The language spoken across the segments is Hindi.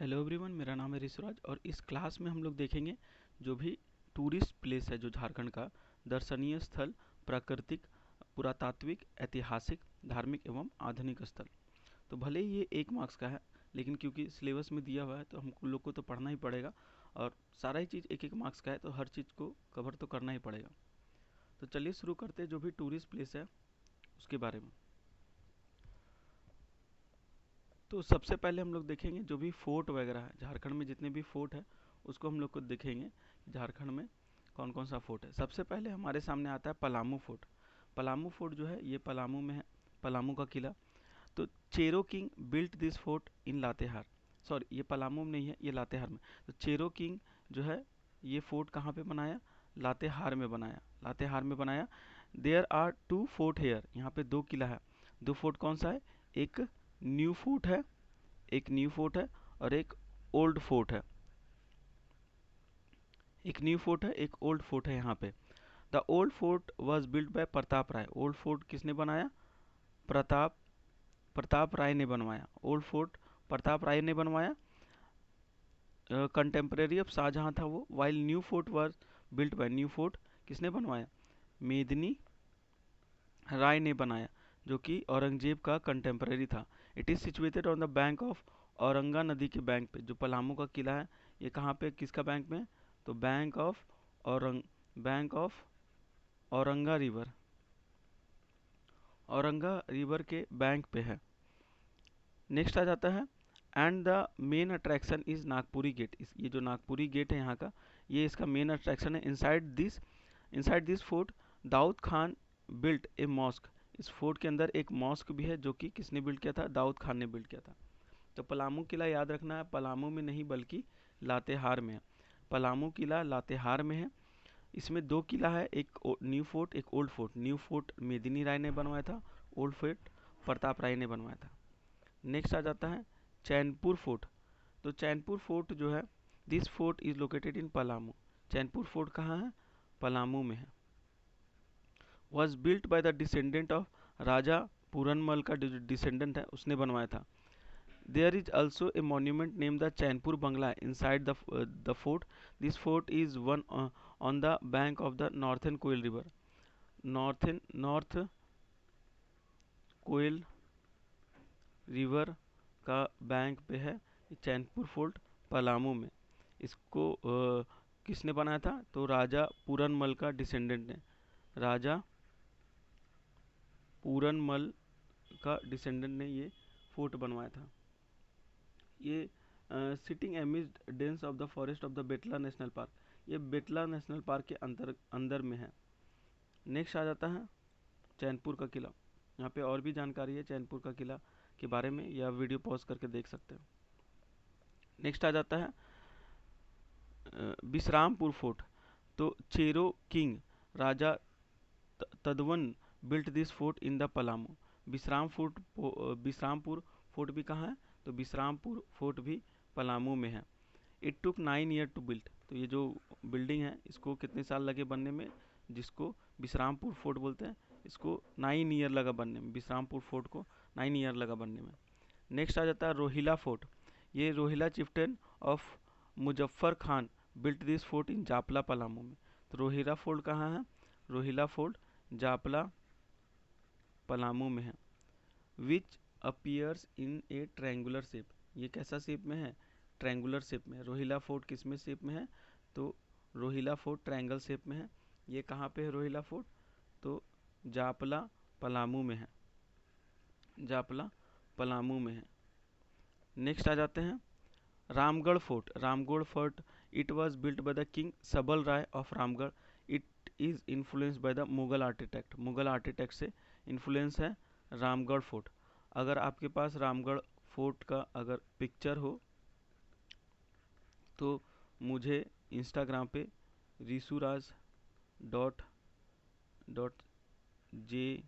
हेलो एवरीवन, मेरा नाम है ऋषिराज और इस क्लास में हम लोग देखेंगे जो भी टूरिस्ट प्लेस है जो झारखंड का दर्शनीय स्थल, प्राकृतिक, पुरातात्विक, ऐतिहासिक, धार्मिक एवं आधुनिक स्थल। तो भले ही ये 1 मार्क्स का है, लेकिन क्योंकि सिलेबस में दिया हुआ है तो हम लोग को तो पढ़ना ही पड़ेगा और सारा ही चीज़ 1-1 मार्क्स का है तो हर चीज़ को कवर तो करना ही पड़ेगा। तो चलिए शुरू करते हैं जो भी टूरिस्ट प्लेस है उसके बारे में। तो सबसे पहले हम लोग देखेंगे जो भी फोर्ट वगैरह है झारखंड में, जितने भी फोर्ट है उसको हम लोग को देखेंगे झारखंड में कौन कौन सा फोर्ट है। सबसे पहले हमारे सामने आता है पलामू फोर्ट। पलामू फोर्ट जो है ये पलामू में है, पलामू का किला। तो Chero king built this fort in Latehar. Sorry, ये पलामू में नहीं है, ये लातेहार में। तो चेरो किंग जो है ये फोर्ट कहाँ पे बनाया? लातेहार में बनाया, लातेहार में बनाया। देयर आर 2 फोर्ट हेयर, यहाँ पे 2 किला है। 2 फोर्ट कौन सा है? एक न्यू फोर्ट है, एक न्यू फोर्ट है और एक ओल्ड फोर्ट है। एक न्यू फोर्ट है, एक ओल्ड फोर्ट है यहाँ पे। The old fort was built by Pratap Rai. Old fort किसने बनाया? प्रताप प्रताप राय ने बनवाया। ओल्ड फोर्ट प्रताप राय ने बनवाया, कंटेम्प्रेरी ऑफ शाहजहां था वो। While new fort was built bye, new fort किसने बनवाया? मेदिनी राय ने बनाया, जो कि औरंगजेब का कंटेम्प्रेरी था। It is situated on the bank of Auranga नदी के बैंक पे। जो पलामू का किला है ये कहाँ पे, किसका बैंक में? तो bank of Auranga river, Auranga river के बैंक पे है। नेक्स्ट आ जाता है and the main attraction is Nagpuri gate. ये जो नागपुरी गेट है यहाँ का, ये इसका मेन अट्रैक्शन है। Inside this fort Daud Khan built a mosque. इस फोर्ट के अंदर एक मॉस्क भी है जो कि किसने बिल्ड किया था? दाऊद खान ने बिल्ड किया था। तो पलामू किला याद रखना है, पलामू में नहीं बल्कि लातेहार में है। पलामू किला लातेहार में है। इसमें 2 किला है, एक न्यू फोर्ट, एक ओल्ड फोर्ट। न्यू फोर्ट मेदिनी राय ने बनवाया था, ओल्ड फोर्ट प्रताप राय ने बनवाया था। नेक्स्ट आ जाता है चैनपुर फोर्ट। तो चैनपुर फोर्ट जो है, this fort is located in Palamu. Chainpur fort कहाँ है? पलामू में है। Was built by the descendant of Raja Puranmal का जो डिसेंडेंट है उसने बनवाया था। There is also a monument name the Chainpur bungalow inside the fort. This fort is one on the bank of the northern Koel river. North Koel river का बैंक पे है चैनपुर फोर्ट पलामू में। इसको किसने बनाया था? तो राजा पूरनमल का डिसेंडेंट ने, राजा पूरनमल का डिसेंडेंट ने ये फोर्ट बनवाया था। ये sitting एमिड dense of the forest of the Betla national park, ये बेतला नेशनल पार्क के अंदर में है। नेक्स्ट आ जाता है चैनपुर का किला। यहाँ पे और भी जानकारी है चैनपुर का किला के बारे में, या वीडियो पॉज करके देख सकते हैं। नेक्स्ट आ जाता है बिश्रामपुर फोर्ट। तो Chero king Raja Tadwan built this fort in the Palamu. Bishrampur fort भी कहाँ है? तो बिश्रामपुर फोर्ट भी पलामू में है। It took 9 year to built. तो ये जो बिल्डिंग है इसको कितने साल लगे बनने में, जिसको बिश्रामपुर फोर्ट बोलते हैं, इसको 9 ईयर लगा बनने में। बिश्रामपुर फोर्ट को 9 ईयर लगा बनने में। नेक्स्ट आ जाता है रोहिला फोर्ट। ये Rohilla chieftain of Muzaffar Khan built this fort in Japla Palamu में। तो रोहिला फोर्ट कहाँ है? रोहिला फोर्ट जापला पलामू में है। Which appears in a triangular shape. ये कैसा शेप में है? ट्रायंगुलर शेप में। रोहिला फोर्ट किस में शेप में है? तो रोहिला फोर्ट ट्रायंगल शेप में है। ये कहाँ पे है रोहिला फोर्ट? तो जापला पलामू में है, जापला पलामू में है। नेक्स्ट आ जाते हैं Ramgarh fort. Ramgarh fort it was built by the king Sabal Rai of Ramgarh. It is influenced by the Mughal architect. Mughal architect से इन्फ्लुएंस है रामगढ़ फोर्ट। अगर आपके पास रामगढ़ फोर्ट का अगर पिक्चर हो तो मुझे इंस्टाग्राम पे ऋषुराज डॉट जे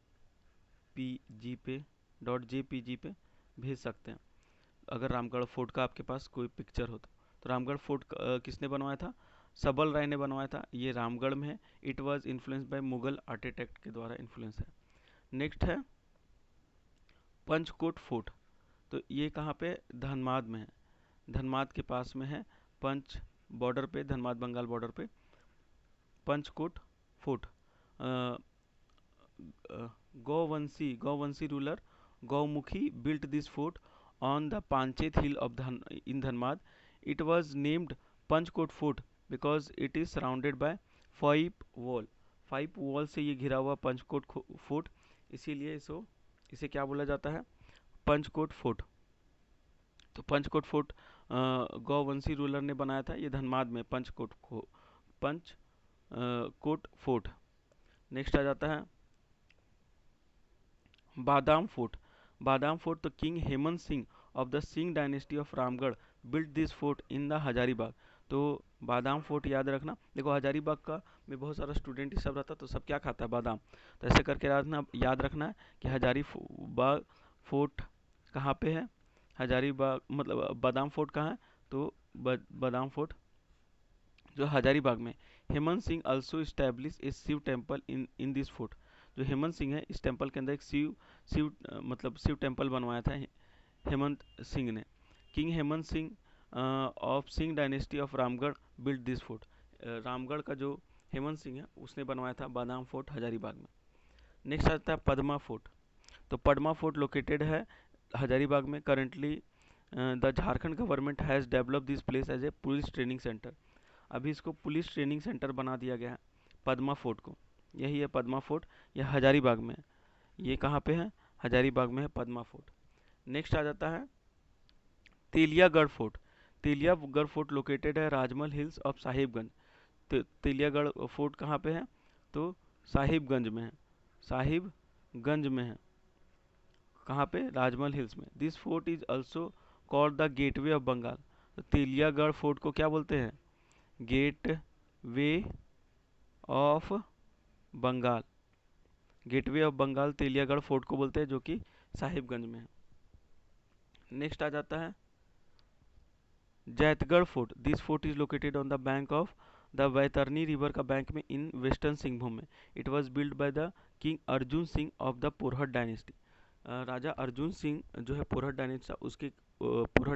पी जी पे भेज सकते हैं, अगर रामगढ़ फोर्ट का आपके पास कोई पिक्चर हो तो रामगढ़ फोर्ट किसने बनवाया था? सबल राय ने बनवाया था। ये रामगढ़ में है। It was influenced by Mughal architect के द्वारा इन्फ्लुएंस है। नेक्स्ट है पंचकोट फोर्ट। तो ये कहाँ पे? धनबाद में है। धनबाद के पास में है, पंच बॉर्डर पे, धनबाद बंगाल बॉर्डर पे Panchkot fort. Gauvanshi ruler Gaumukhi built this fort on the Panchet hill of in Dhanbad. It was named Panchkot Fort because it is surrounded by 5 wall। 5 wall से ये घिरा हुआ पंचकोट फोर्ट, इसीलिए इसे क्या बोला जाता है, पंचकोट फोर्ट। तो पंचकोट फोर्ट गौवंशी रूलर ने बनाया था, ये धनबाद में पंचकोट फोर्ट। नेक्स्ट आ जाता है बादाम फोर्ट। बादाम फोर्ट तो king Hemant Singh of the Singh dynasty of Ramgarh built this fort in the Hazaribagh. तो बादाम फोर्ट याद रखना। देखो हजारीबाग का में बहुत सारा स्टूडेंट ही सब रहता, तो सब क्या खाता है, बादाम। तो ऐसे करके याद रखना है कि हजारीबाग फोर्ट कहाँ पे है, हजारीबाग मतलब बादाम फोर्ट कहाँ है, तो बादाम फोर्ट जो हजारीबाग में। Hemant Singh also establish a Shiv temple in this fort. जो हेमंत सिंह है, इस टेम्पल के अंदर एक शिव टेम्पल बनवाया था हेमंत सिंह ने। King Hemant Singh of Singh dynasty of Ramgarh build this fort. Ramgarh का जो हेमंत सिंह है उसने बनवाया था बादाम फोर्ट हजारीबाग में। नेक्स्ट आता है पद्मा फोर्ट। तो पद्मा फोर्ट लोकेटेड है हजारीबाग में। Currently the Jharkhand government has develop this place as a police training centre. अभी इसको पुलिस ट्रेनिंग सेंटर बना दिया गया है पद्मा फोर्ट को। यही है पद्मा फोर्ट, यह हजारीबाग में है। ये कहाँ पे है, हजारीबाग में है पद्मा फोर्ट। नेक्स्ट आ जाता है Teliagarh fort. Teliagarh fort located है राजमहल hills of Sahibganj. Teliagarh fort कहाँ पे है, तो साहिबगंज में है, साहिबगंज में है। कहाँ पे, राजमहल हिल्स में। This fort is also called the gateway of Bengal. तो तेलियागढ़ फोर्ट को क्या बोलते हैं, gateway of Bengal. Gateway of Bengal Teliagarh fort को बोलते हैं, जो कि साहिबगंज में है। नेक्स्ट आ जाता है Jaitgarh fort. This fort is located on the bank of the Vaitarni river का बैंक में इन वेस्टर्न सिंहभूम में। It was build by the king Arjun Singh of the Porahat dynasty. Raja Arjun Singh जो है पुरहट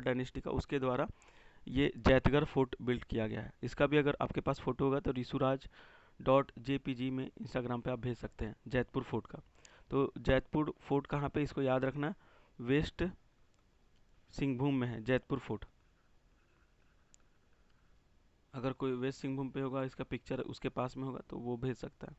डायनेस्टी का उसके द्वारा ये जैतगढ़ फोर्ट बिल्ड किया गया है। इसका भी अगर आपके पास फोटो होगा तो risuraaj.jpg में इंस्टाग्राम पे आप भेज सकते हैं जैतपुर फोर्ट का। तो जैतपुर फोर्ट कहाँ पे, इसको याद रखना, वेस्ट सिंहभूम में है जैतपुर फोर्ट। अगर कोई वेस्ट सिंहभूम पे होगा, इसका पिक्चर उसके पास में होगा तो वो भेज सकता है।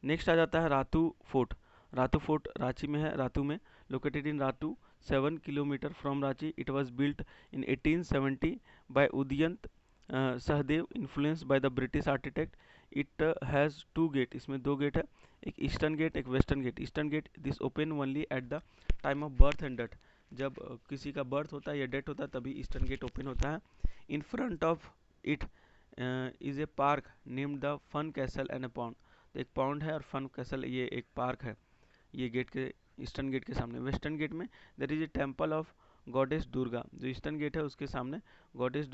नेक्स्ट आ जाता है रातू फोर्ट। रातू फोर्ट रांची में है, रातू में। Located in Ratu 7 kilometre from Ranchi. It was built in 1870 by Udayant Sahdeo, influenced by the British architect. It has 2 gate, इसमें 2 गेट है, एक ईस्टर्न गेट एक western gate. Eastern gate this open only at the time of birth and death. जब किसी का बर्थ होता है या डेथ होता है तभी ईस्टर्न गेट ओपन होता है। In front of it is a park named the fun castle and a pond. एक पॉन्ड है और फन कैसल, ये एक पार्क है, ये गेट के ईस्टर्न गेट के सामने। वेस्टर्न गेट में there is a temple of goddess Durga. जो ईस्टर्न गेट है उसके सामने goddess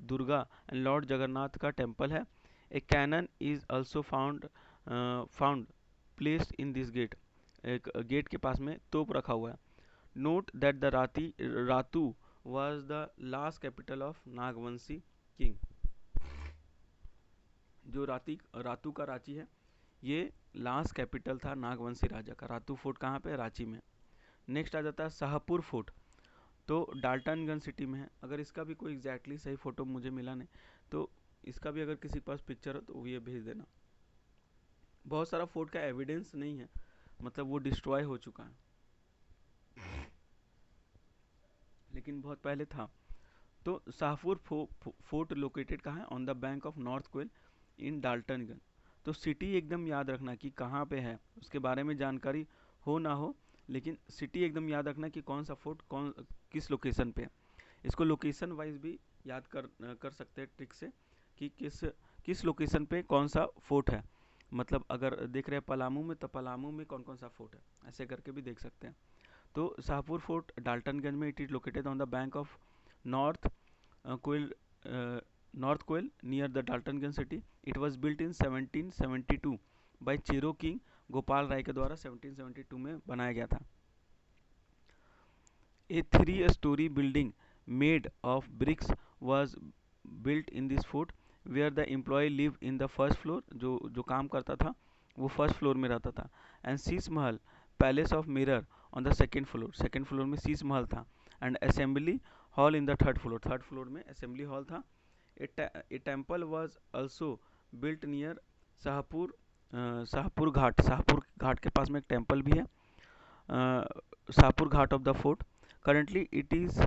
Durga and lord Jagannath का टेम्पल है। A cannon is also found placed in this gate. एक गेट के पास में तोप रखा हुआ है। Note that the Ratu was the last capital of Nagvanshi king. जो रातू का रांची है, ये लास्ट कैपिटल था नागवंशी राजा का। रातू फोर्ट कहाँ पे है, रांची में। नेक्स्ट आ जाता है शाहपुर फोर्ट। तो डाल्टनगंज सिटी में है। अगर इसका भी कोई एग्जैक्टली सही फोटो मुझे मिला नहीं, तो इसका भी अगर किसी के पास पिक्चर हो तो ये भेज देना। बहुत सारा फोर्ट का एविडेंस नहीं है, मतलब वो डिस्ट्रॉय हो चुका है, लेकिन बहुत पहले था। तो शाहपुर फोर्ट लोकेटेड कहाँ है, on the bank of north Koel in Daltonganj. तो सिटी एकदम याद रखना कि कहाँ पे है, उसके बारे में जानकारी हो ना हो, लेकिन सिटी एकदम याद रखना कि कौन सा फोर्ट किस लोकेशन पे है। इसको लोकेशन वाइज भी याद कर सकते हैं ट्रिक से कि किस लोकेशन पे कौन सा फोर्ट है। मतलब अगर देख रहे हैं पलामू में, तो पलामू में कौन कौन सा फोर्ट है, ऐसे करके भी देख सकते हैं। तो शाहपुर फोर्ट डाल्टनगंज में, it is located on the bank of north Koel near the Daltonganj city. It was built in 1772 by Chero king Gopal Rai के द्वारा 1772 में बनाया गया था। A 3 storey building made of bricks was built in this fort where the employee lived in the first floor, जो काम करता था वो फर्स्ट फ्लोर में रहता था, and Sheesh Mahal palace of mirror on the second floor में शीश महल था, and assembly hall in the third floor में असेंबली हॉल था. A temple was also built near Shahpur Shahpur Ghat के पास में एक टेम्पल भी है, Shahpur Ghat of the fort. Currently it is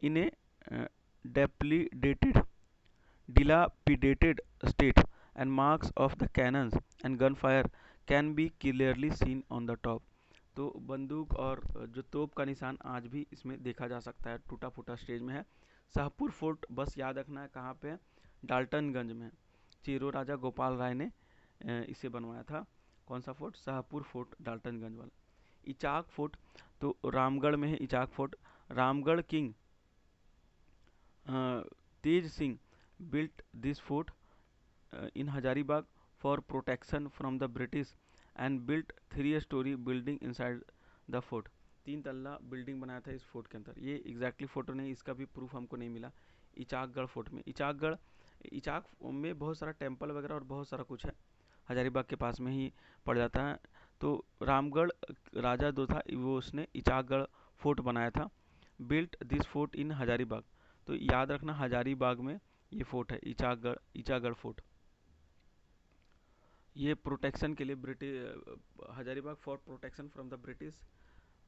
in a dilapidated dilapidated state and marks of the cannons and gunfire can be clearly seen on the top. तो बंदूक और जो तोप का निशान आज भी इसमें देखा जा सकता है, टूटा फूटा स्टेज में है. शाहपुर फोर्ट बस याद रखना है कहाँ पे है, डाल्टनगंज में. चेरो राजा गोपाल राय ने इसे बनवाया था. कौन सा फोर्ट? शाहपुर फोर्ट, डाल्टनगंज वाला. इचाक फोर्ट तो रामगढ़ में है Ichak fort. Ramgarh king Tej Singh built this fort in Hazaribagh for protection from the British and built 3-story building inside the fort. 3 तल्ला बिल्डिंग बनाया था इस फोर्ट के अंदर. ये एग्जैक्टली फोटो नहीं, इसका भी प्रूफ हमको नहीं मिला. इचाकगढ़ फोर्ट में, इचाक में बहुत सारा टेम्पल वगैरह और बहुत सारा कुछ है, हजारीबाग के पास में ही पड़ जाता है. तो रामगढ़ राजा जो था वो उसने इचाकगढ़ फोर्ट बनाया था. बिल्ट दिस फोर्ट इन हजारीबाग. तो याद रखना हजारीबाग में ये फोर्ट है, इचागढ़ फोर्ट. ये प्रोटेक्शन के लिए Hazaribagh fort protection from the British,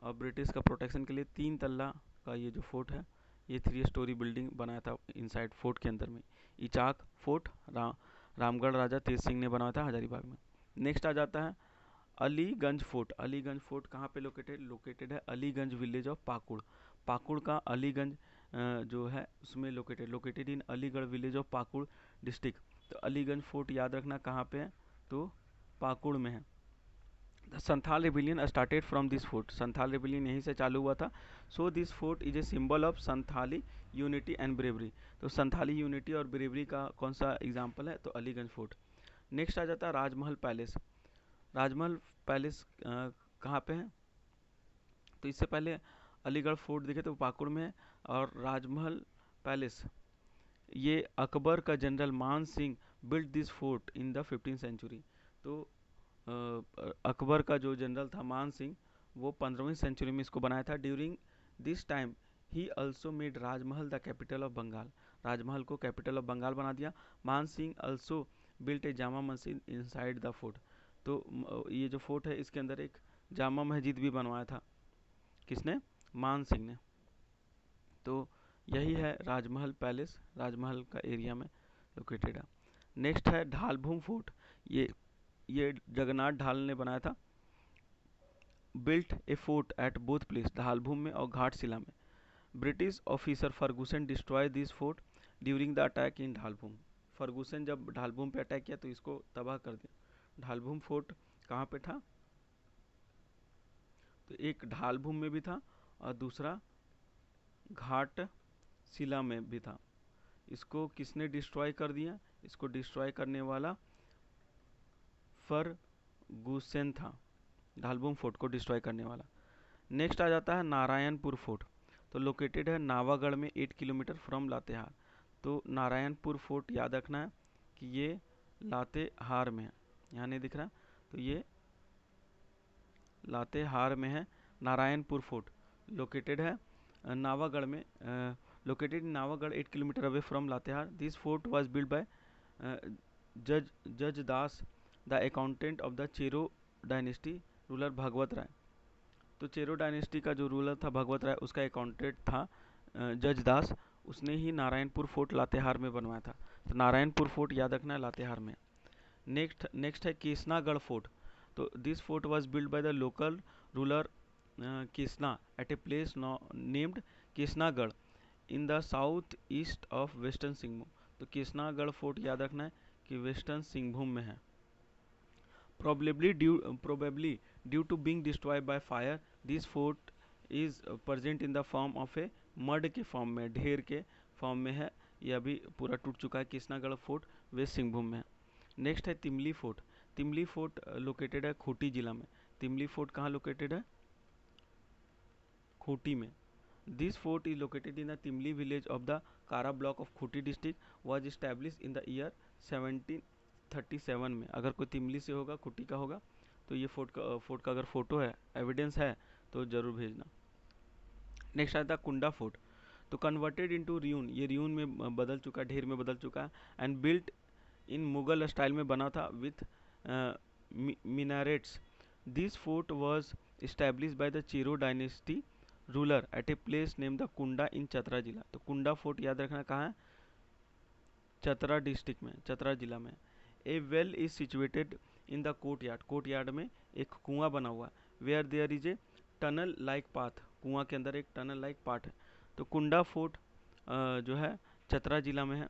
और ब्रिटिश का प्रोटेक्शन के लिए 3 तल्ला का ये जो फोर्ट है, ये 3 स्टोरी बिल्डिंग बनाया था इनसाइड फोर्ट के अंदर में. इचाक फोर्ट रामगढ़ राजा तेज सिंह ने बनाया था हजारीबाग में. नेक्स्ट आ जाता है अलीगंज फोर्ट. अलीगंज फोर्ट कहाँ पे लोकेटेड है? Aliganj village of Pakur. पाकुड़ का अलीगंज जो है उसमें located in Aligarh village of Pakur district. तो अलीगंज फोर्ट याद रखना कहाँ पे है, तो पाकुड़ में है. The Santhal rebellion started from this fort. Santhal rebellion यहीं से चालू हुआ था. So this fort is a symbol of Santhali unity and bravery. तो संथाली यूनिटी और ब्रेवरी का कौन सा एग्जाम्पल है? तो अलीगंज फोर्ट. नेक्स्ट आ जाता है राजमहल पैलेस. राजमहल पैलेस कहाँ पे है? तो इससे पहले अलीगढ़ फोर्ट देखे तो पाकुड़ में है, और राजमहल पैलेस ये अकबर का general Man Singh built this fort in the 15th century. तो अकबर का जो जनरल था मान सिंह, वो 15वीं सेंचुरी में इसको बनाया था. During this time he also made Rajmahal the capital of Bengal. Rajmahal को कैपिटल ऑफ बंगाल बना दिया. Man Singh also built a Jama Masjid inside the fort. तो ये जो फोर्ट है इसके अंदर एक जामा मस्जिद भी बनवाया था. किसने? मान सिंह ने. तो यही है राजमहल पैलेस, राजमहल का एरिया में लोकेटेड है. नेक्स्ट है ढालभूम फोर्ट. ये जगन्नाथ ढाल ने बनाया था. Built A fort at both place, Dhalbhum में और घाटशिला में. British officer Ferguson destroy this fort during the attack in Dhalbhum. Ferguson जब ढालभूम पे अटैक किया तो इसको तबाह कर दिया. ढालभूम फोर्ट कहाँ पे था? तो एक ढालभूम में भी था और दूसरा घाटशिला में भी था. इसको किसने डिस्ट्रॉय कर दिया? इसको डिस्ट्रॉय करने वाला फर्गूसन था, ढालभूम फोर्ट को डिस्ट्रॉय करने वाला. नेक्स्ट आ जाता है नारायणपुर फोर्ट. तो लोकेटेड है नावागढ़ में 8 किलोमीटर फ्रॉम लातेहार. तो नारायणपुर फोर्ट याद रखना है कि ये लातेहार में है, यहाँ नहीं दिख रहा. तो ये लातेहार में है. नारायणपुर फोर्ट लोकेटेड है नावागढ़ में, located in Navagarh 8 kilometer away from Latehar. This fort was built by Judge Das, the accountant of the Chero dynasty ruler भगवत राय. तो चेरो डायनेस्टी का जो रूलर था भगवत राय, उसका अकाउंटेंट था जज दास. उसने ही नारायणपुर फोर्ट लातेहार में बनवाया था. तो नारायणपुर फोर्ट याद रखना है लातेहार में. नेक्स्ट है केसनागढ़ फोर्ट. तो this fort was build by the local ruler Kesna at a place named Kesnagarh in the south east of western Singhbhum. तो केसनागढ़ फोर्ट याद रखना है कि वेस्टर्न सिंहभूम में है. probably due to being destroyed by fire, this fort is present in the form of a mud के फॉर्म में, ढेर के फॉर्म में है. ये अभी पूरा टूट चुका है. कृष्णागढ़ फोर्ट वेस्ट सिंहभूम में है. नेक्स्ट है तिमली फोर्ट. तिमली फोर्ट लोकेटेड है खूंटी जिला में. तिमली फोर्ट कहाँ लोकेटेड है? खूंटी में. This fort is located in the Timli village of the Karra block of Khunti district, was establish in the year 1737 में। अगर कोई तिमली से होगा, खूंटी का होगा, तो ये फोर्ट का अगर फोटो है, एविडेंस है, तो ज़रूर भेजना। नेक्स्ट आता है कुंडा फोर्ट। तो कन्वर्टेड इनटू रियून, ये रियून में बदल चुका है, ढेर में बदल चुका है। And built in Mughal style में बना था with minarettes. This fort was established by the Chero dynasty ruler at a place named the Kunda in Chatra जिला। तो कुंडा फोर्ट याद रखना कहाँ है, चतरा डिस्ट्रिक्ट में, चतरा जिला में। A well is situated in the courtyard, courtyard में एक कुआं बना हुआ है। Where there is a tunnel like path, कुआं के अंदर एक टनल लाइक पाथ है। तो कुंडा फोर्ट जो है चतरा जिला में है।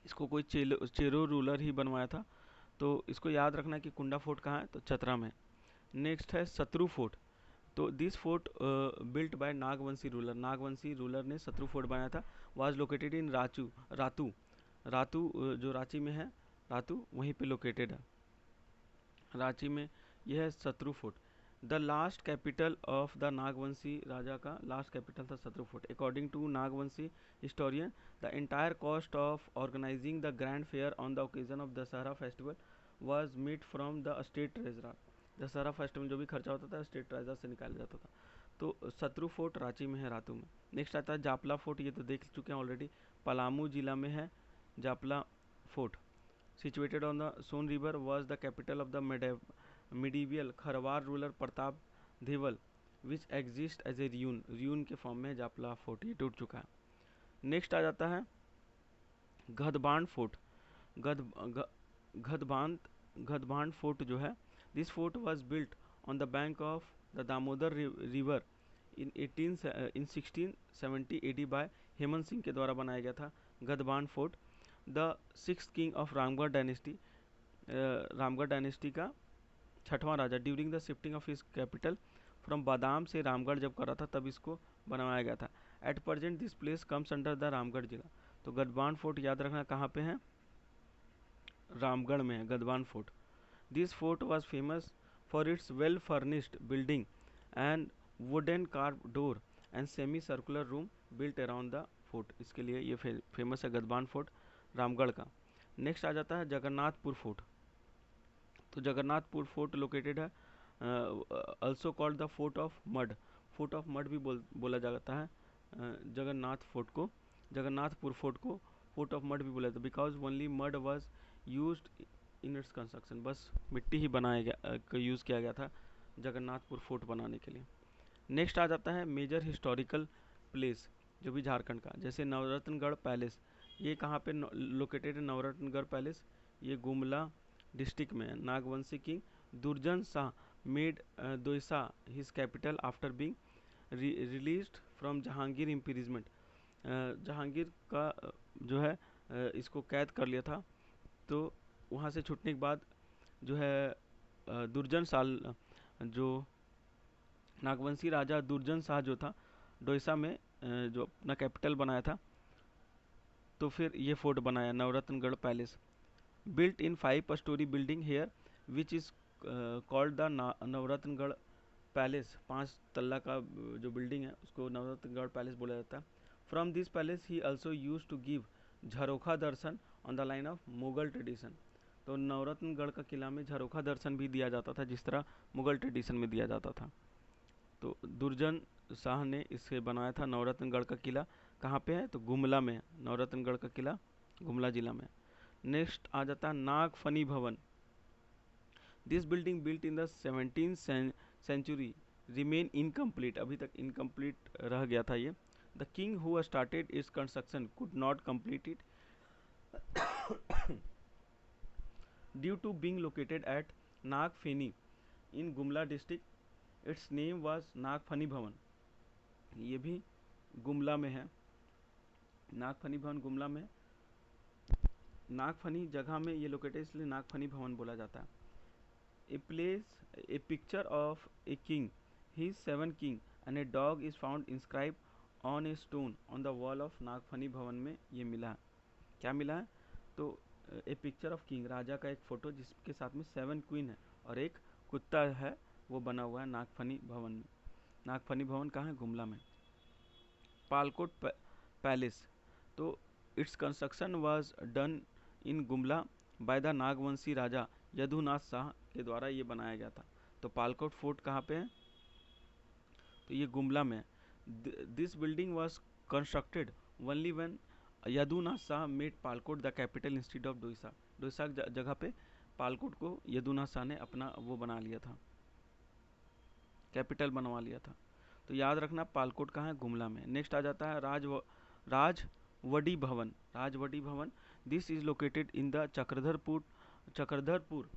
इसको कोई चेरो रूलर ही बनवाया था। तो इसको याद रखना कि कुंडा फोर्ट कहाँ है, तो चतरा में। नेक्स्ट है शत्रु फोर्ट। तो this fort built by Nagvanshi ruler, Nagvanshi ruler ने शत्रु फोर्ट बनाया था। Was located in Ratu, Ratu जो रांची में है, रातू वहीं पे लोकेटेड है, रांची में यह है Shatru fort. The last capital of the Nagvanshi Raja का लास्ट कैपिटल था Shatru fort. According to Nagvanshi historian, the entire cost of organising the grand fair on the occasion of Dussehra festival was made from the state treasurer. Dussehra festival जो भी खर्चा होता था स्टेट ट्रेजर से निकाला जाता था। तो शत्रु फोर्ट रांची में है, रातू में। नेक्स्ट आता है जापला फोर्ट, ये तो देख चुके हैं ऑलरेडी, पलामू जिला में है जापला fort. situated on the Son river, was the capital of the medieval Kharwar ruler Pratap Deval, which exists as a ruin, ruin के फॉर्म में जापला फोर्ट ये टूट चुका है। नेक्स्ट आ जाता है गधबांड फोर्ट। गध गधबांड गधबांड फोर्ट जो है, this fort was built on the bank of the Damodar river in 1670 AD by Hemant Singh के द्वारा बनाया गया था Gadhband fort. The six king of Ramgarh dynasty, Ramgarh dynasty का छठवां राजा, during the shifting of his capital from Badam से रामगढ़ जब करा था तब इसको बनवाया गया था। At present this place comes under the Ramgarh जिला। तो गधबान फोर्ट याद रखना कहाँ पे है, रामगढ़ में है Gadhban fort. This fort was famous for its well furnished building and wooden carve door and semi circular room built around the fort. इसके लिए ये फेमस है गधबान फोर्ट रामगढ़ का। नेक्स्ट आ जाता है जगन्नाथपुर फोर्ट। तो जगन्नाथपुर फोर्ट लोकेटेड है also called the fort of mud, fort of mud भी बोला जाता है जगन्नाथ फोर्ट को, जगन्नाथपुर फोर्ट को फोर्ट ऑफ मड भी बोला जाता है, because only mud was used in its construction, बस मिट्टी ही बनाया गया यूज़ किया गया था जगन्नाथपुर फोर्ट बनाने के लिए। नेक्स्ट आ जाता है मेजर हिस्टोरिकल प्लेस जो भी झारखंड का, जैसे नवरत्नगढ़ पैलेस, ये कहाँ पे लोकेटेड है नवरत्नगढ़ पैलेस, ये गुमला डिस्ट्रिक्ट में है। Nagvanshi king Durjan Shah made Doisa his capital after being released from Jahangir imprisonment. Jahangir का जो है इसको कैद कर लिया था, तो वहाँ से छूटने के बाद जो है दुर्जन साल जो नागवंशी राजा दुर्जन शाह जो था डोईसा में जो अपना कैपिटल बनाया था, तो फिर ये फोर्ट बनाया Navratangarh palace. Built in 5 story building here which is called the Navratangarh palace, 5 तल्ला का जो बिल्डिंग है उसको नवरत्नगढ़ पैलेस बोला जाता है। From this palace he also use to give jharokha darshan on the line of Mughal tradition. तो नवरत्नगढ़ का किला में झरोखा दर्शन भी दिया जाता था जिस तरह मुगल ट्रेडिशन में दिया जाता था। तो दुर्जन शाह ने इसे बनाया था नवरत्नगढ़ का किला, कहाँ पे है, तो गुमला में है, नवरत्नगढ़ का किला गुमला जिला में। नेक्स्ट आ जाता है Nagphani Bhawan. This building built in the 17th century remain incomplete, अभी तक इनकम्प्लीट रह गया था ये। The king who started its construction could not complete it due to being located at Nagpheni in Gumla district, its name was Nagphani Bhawan. ये भी गुमला में है, नागफनी भवन गुमला में, नागफनी जगह में ये लोकेटेड इसलिए नागफनी भवन बोला जाता है। A place a picture of a king his 7 king and a dog is found inscribe on a stone on the wall of Nagphani Bhavan में ये मिला है। क्या मिला है, तो ए पिक्चर ऑफ किंग, राजा का एक फोटो जिसके साथ में 7 क्वीन है और एक कुत्ता है, वो बना हुआ है नागफनी भवन में। नागफनी भवन कहाँ है, गुमला में। पालकोट पैलेस, तो its construction was done in Gumla by the Nagvanshi raja Yadunath Shah के द्वारा ये बनाया गया था। तो पालकोट फोर्ट कहाँ पे है, तो ये गुमला में। This building was constructed only when Yadunath Shah made Palkot the capital instead of Doisa. Doisa जगह पे पालकोट को यदुनाथ शाह ने अपना वो बना लिया था, कैपिटल बनवा लिया था। तो याद रखना पालकोट कहाँ है, गुमला में। नेक्स्ट आ जाता है राजवड़ी Bhavan. Rajwadi Bhavan, this is located in the Chakradharpur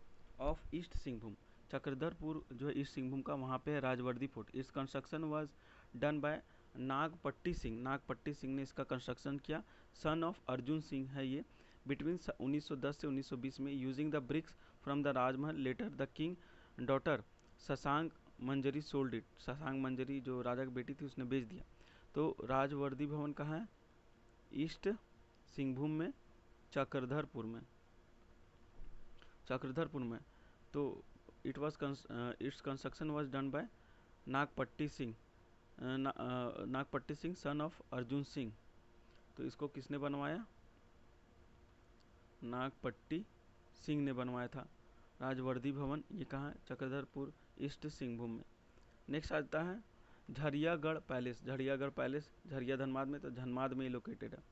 of east Singhbhum. Chakradharpur जो है ईस्ट सिंहभूम का, वहाँ पे है राजवर्दी फोर्ट। इस construction was done by Nagpatti Singh. Nagpatti Singh ने इसका कंस्ट्रक्शन किया। सन ऑफ अर्जुन सिंह है ये। बिटवीन 1910 से 1920 में using the bricks from the Rajmahal, later the king daughter Shashank Manjari sold it. Shashank Manjari जो राजा की बेटी थी उसने बेच दिया। तो राजवर्दी भवन कहाँ है, ईस्ट सिंहभूम में, चक्रधरपुर में, चक्रधरपुर में। तो its construction was done by Nagpatti Singh, Nagpatti Singh son of Arjun Singh. तो इसको किसने बनवाया, नागपट्टी सिंह ने बनवाया था। राजवर्दी भवन ये कहाँ है, चक्रधरपुर ईस्ट सिंहभूम में। नेक्स्ट आता है झरियागढ़ पैलेस। झरियागढ़ पैलेस झरिया धनबाद में, तो धनबाद में लोकेटेड है।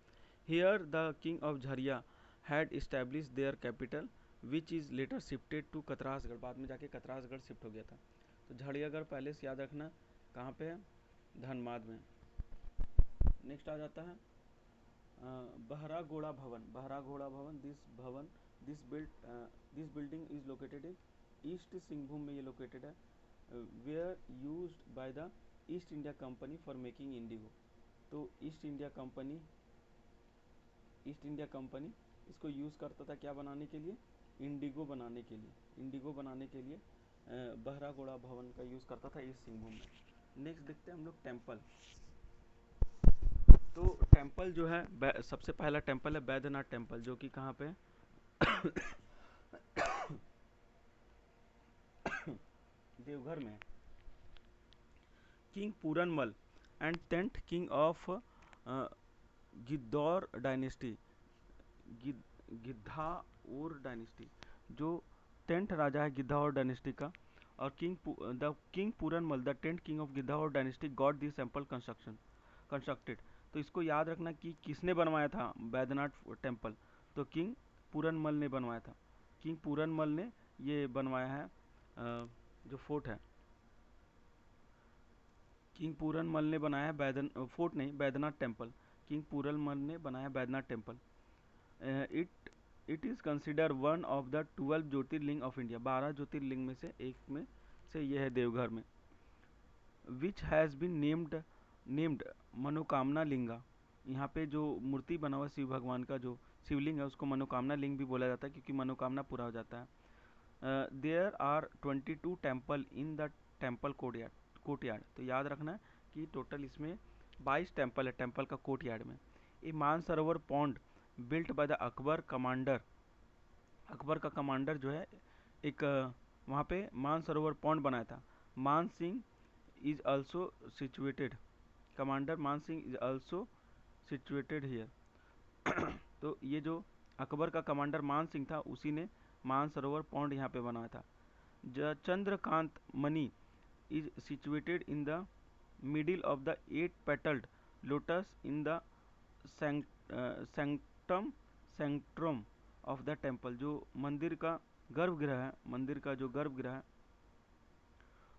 Here the king of Jharia had establish their capital which is later shifted to Katrasgarh. बाद में जाके कतरासगढ़ शिफ्ट हो गया था। तो झरियागढ़ पैलेस याद रखना कहाँ पे है, धनबाद में। नेक्स्ट आ जाता है Baharagora Bhawan. Baharagora Bhawan, this building is located in East Singhbhum में ये लोकेटेड है। Where used by the East India Company for making indigo. तो ईस्ट इंडिया कंपनी इसको यूज़ करता था क्या बनाने के लिए, इंडिगो बनाने के लिए। इंडिगो बनाने के लिए बहरागोड़ा भवन का यूज़ करता था ईस्ट सिंहभूम में। नेक्स्ट देखते हैं हम लोग टेम्पल। तो टेम्पल जो है, सबसे पहला टेम्पल है बैद्यनाथ टेम्पल, जो कि कहाँ पे देवघर में। King Puranmal and 10th king of Gidhaur dynasty, Gidhaur dynasty, जो 10th राजा है गिद्धाओर डायनेस्टी का। और king Puranmal the 10th king of Gidhaur dynasty got this temple constructed. तो इसको याद रखना कि किसने बनवाया था बैद्यनाथ टेम्पल, तो किंग पूरनमल ने बनवाया था। किंग पूरनमल ने ये बनवाया है जो फोर्ट है, किंग पूरनमल ने बनाया है फोर्ट नहीं, बैद्यनाथ टेम्पल। किंग पूरनमल ने बनाया Baidyanath temple. It is consider one of the 12 Jyotirlinga of India. 12 ज्योतिर्लिंग में से एक में से ये है देवघर में। विच हैज़ बीन नेम्ड मनोकामना लिंगा। यहाँ पे जो मूर्ति बना हुआ शिव भगवान का जो शिवलिंग है उसको मनोकामना लिंग भी बोला जाता है, क्योंकि मनोकामना पूरा हो जाता है। There are 22 temple in the temple courtyard. तो याद रखना कि टोटल इसमें 22 टेम्पल है टेम्पल का कोर्टयार्ड में। A Mansarovar pond built by the Akbar commander. Akbar का कमांडर जो है एक वहाँ पे मानसरोवर पॉन्ड बनाया था। Man Singh is also situated, commander Man Singh is also situated here. तो ये जो अकबर का कमांडर मान सिंह था उसी ने मानसरोवर पॉन्ड यहाँ पे बनाया था। Chandrakant Mani is situated in the middle of the 8 petalled lotus in the sanctum of the temple. जो मंदिर का गर्भगृह है, मंदिर का जो गर्भगृह है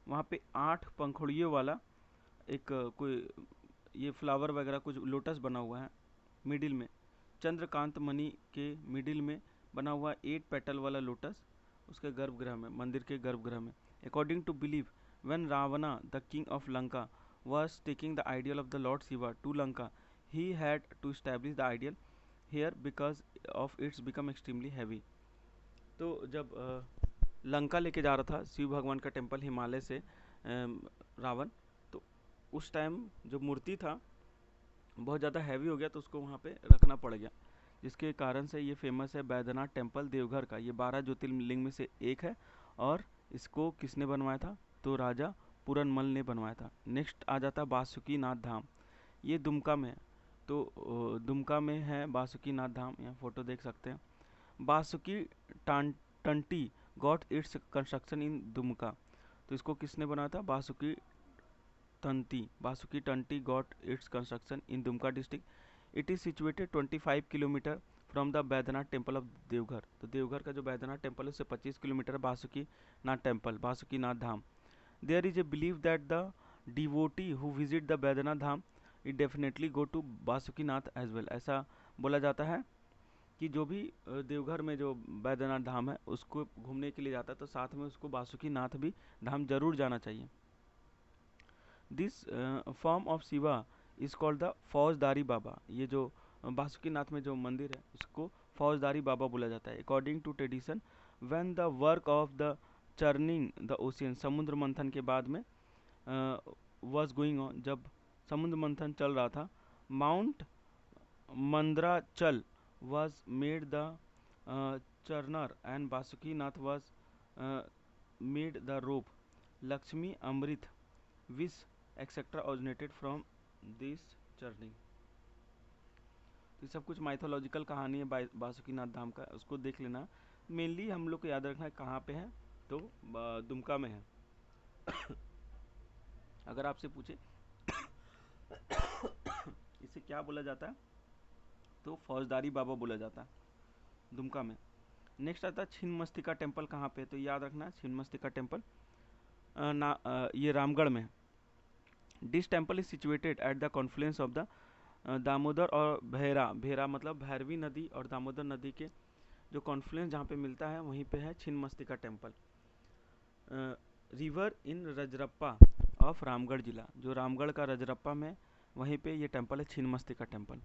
वहाँ पे 8 पंखुड़ियों वाला एक कोई ये फ्लावर वगैरह कुछ लोटस बना हुआ है मिडिल में। चंद्रकांत मणि के मिडिल में बना हुआ 8 पेटल वाला लोटस उसके गर्भगृह में, मंदिर के गर्भगृह में। According to believe when Ravana the king of Lanka was taking the ideal of the Lord Shiva to Lanka, he had to establish the ideal here because of its become extremely heavy। तो जब लंका लेके जा रहा था शिव भगवान का टेम्पल हिमालय से रावण, तो उस टाइम जो मूर्ति था बहुत ज़्यादा हैवी हो गया तो उसको वहाँ पे रखना पड़ गया, जिसके कारण से ये फेमस है बैद्यनाथ टेम्पल देवघर का। ये 12 ज्योतिर्लिंग में से एक है और इसको किसने बनवाया था, तो राजा पूरनमल ने बनवाया था। नेक्स्ट आ जाता बासुकीनाथ धाम। ये दुमका में है। तो दुमका में है बासुकी नाथ धाम, यहाँ फोटो देख सकते हैं। Basuki Tanti got its construction in Dumka. तो इसको किसने बनाया था? Basuki Tanti got its construction in Dumka district. It is situated 25 kilometre from the Baidyanath temple of Deoghar. तो देवघर का जो बैद्यनाथ टेम्पल है उससे 25 kilometre Basuki Nath temple, Basuki Nath Dham. There is a believe that the devotee who visit the Baidyanath Dham it definitely go to Basuki Nath as well. ऐसा बोला जाता है कि जो भी देवघर में जो बैद्यनाथ धाम है उसको घूमने के लिए जाता है तो साथ में उसको बासुकी नाथ भी धाम जरूर जाना चाहिए। This form of Shiva is called the फौजदारी बाबा। ये जो बासुकी नाथ में जो मंदिर है उसको फौजदारी बाबा बोला जाता है। According to tradition when the work of the churning the ocean, Samudra Manthan के बाद में वॉज गोइंग ऑन, जब समुद्र मंथन चल रहा था, mount Mandrachal was made the churner and Basuki Nath was made the rope. Lakshmi Amrit which etc originated from this churning। तो सब कुछ माइथोलॉजिकल कहानी है बासुकी नाथ धाम का, उसको देख लेना। मेनली हम लोग को याद रखना है कहाँ पे है, तो दुमका में है। अगर आपसे पूछे इसे क्या बोला जाता है तो फौजदारी बाबा बोला जाता है दुमका में। नेक्स्ट आता है छिन्नमस्तिका टेम्पल। कहाँ पे? तो याद रखना है छिन्नमस्तिका टेम्पल ये रामगढ़ में है। This temple is situated at the Confluence of the Damodar और भैरा। भैरा मतलब भैरवी नदी और दामोदर नदी के जो कॉन्फ्लुएंस जहाँ पे मिलता है वहीं पे है Chhinnamastika temple. River in Rajrappa of Ramgarh जिला, जो रामगढ़ का रजरप्पा में वहीं पे ये टेम्पल है Chhinnamastika temple.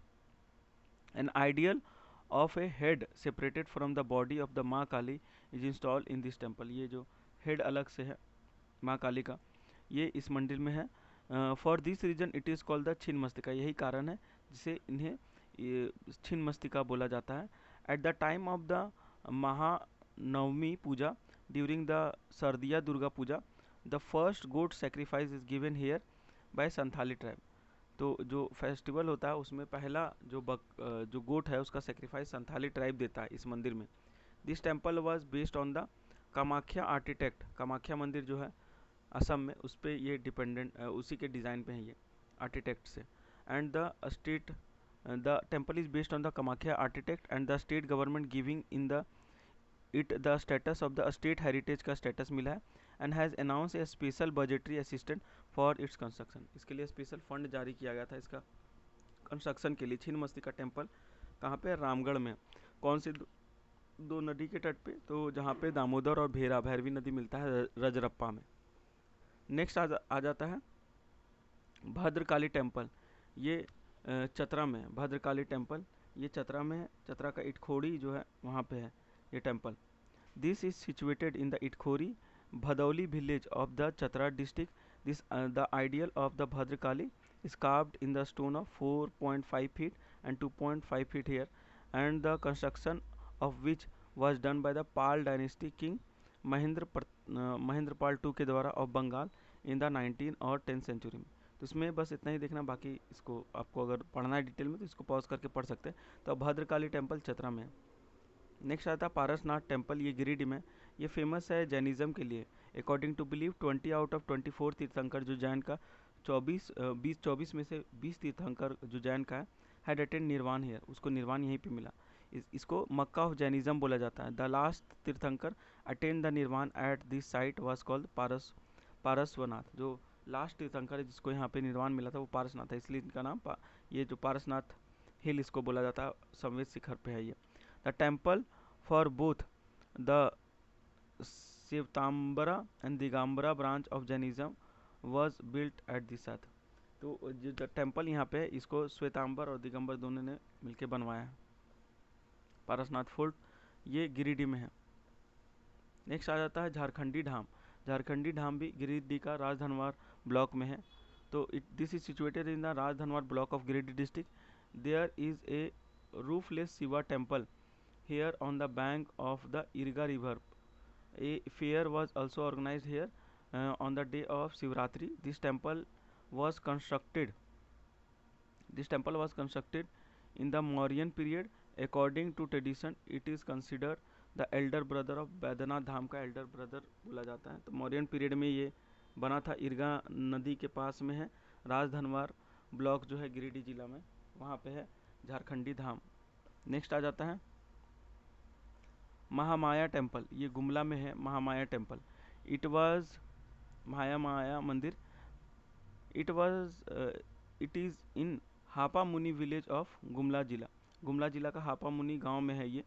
An ideal of a head separated from the body of the माँ काली is installed in this temple। ये जो हेड अलग से है माँ काली का, ये इस मंदिर में है। For this reason it is called the Chhinnamastika. यही कारण है जिसे इन्हें छिन्नमस्तिका बोला जाता है। At the time of the Mahanavami puja during the Shardiya Durga puja the first goat sacrifice is given here by Santhali tribe. तो जो फेस्टिवल होता है उसमें पहला जो गोट है उसका सेक्रीफाइस संथाली ट्राइब देता है इस मंदिर में। This temple was based on the Kamakhya architect. Kamakhya मंदिर जो है असम में, उस पर ये डिपेंडेंट, उसी के डिज़ाइन पे है ये आर्किटेक्ट से। And the temple is based on the Kamakhya architect and the state government giving in the it the status of the state heritage का स्टेटस मिला है। And has announce A special budgetary assistant for its construction. इसके लिए स्पेशल फंड जारी किया गया था इसका कंस्ट्रक्शन के लिए। छिन्नमस्तिका टेम्पल कहाँ पे? रामगढ़ में। कौन से दो नदी के तट पे? तो जहाँ पे दामोदर और भैरवी नदी मिलता है रजरप्पा में। नेक्स्ट आ जाता है भद्रकाली टेम्पल। ये चतरा में है भद्रकाली टेम्पल, ये चतरा में है। चतरा का इटखोड़ी जो है वहाँ पे है ये temple. This is situated in the Itkhori Bhadauli village of the Chatra district. This the ideal of the Bhadrakali is carved in the stone of 4.5 feet and 2.5 feet here, and the construction of which was done by the Pal dynasty king Mahendrapal II के द्वारा ऑफ बंगाल इन द 19 और 10 सेंचुरी में। तो इसमें बस इतना ही देखना, बाकी इसको आपको अगर पढ़ना है डिटेल में तो इसको पॉज करके पढ़ सकते हैं। तो भद्रकाली टेम्पल चतरा में है। नेक्स्ट आता है पारसनाथ टेम्पल, ये गिरिडीह में। ये फेमस है जैनिज्म के लिए। According to believe 20 out of 24 Tirthankar जो जैन का 24 में से 20 तीर्थंकर जो जैन का है हैड अटेंड निर्वाण हेयर, उसको निर्वाण यहीं पे मिला। इसको मक्का ऑफ जैनिज्म बोला जाता है। The last tirthankar attend the nirvana at this site was called Parshvanath. जो लास्ट तीर्थंकर है जिसको यहाँ पे निर्वाण मिला था वो पारसनाथ है, इसलिए इनका नाम ये जो पारसनाथ हिल इसको बोला जाता है, संवेद शिखर पे है ये। The temple for both the Shvetambara and Digambara branch of Jainism was built at this site। तो जो टेम्पल यहाँ पे है इसको श्वेतांबर और दिगंबर दोनों ने मिलकर बनवाया है। पारसनाथ फोर्ट ये गिरिडीह में है। नेक्स्ट आ जाता है झारखंडी धाम। झारखंडी धाम भी गिरिडीह का राजधनवार ब्लॉक में है। तो this is situated in the Rajdhanwar block of Giridih district. There is a roofless Shiva temple here on the bank of the Irga river। A fair was also organized here on the day of Shivratri। This temple was constructed This temple was constructed in the Mauryan period. According to tradition, it is considered the elder brother of Baidyanath Dham का elder brother बोला जाता है। तो मौर्यन पीरियड में ये बना था, इरगा नदी के पास में है, राजधनवार ब्लॉक जो है गिरिडीह जिला में, वहाँ पे है झारखंडी धाम। नेक्स्ट आ जाता है महामाया टेम्पल, ये गुमला में है Mahamaya temple. It was Mahamaya mandir, it was it is in Hapa Muni village of Gumla जिला, गुमला जिला का हापा मुनि गांव में है ये।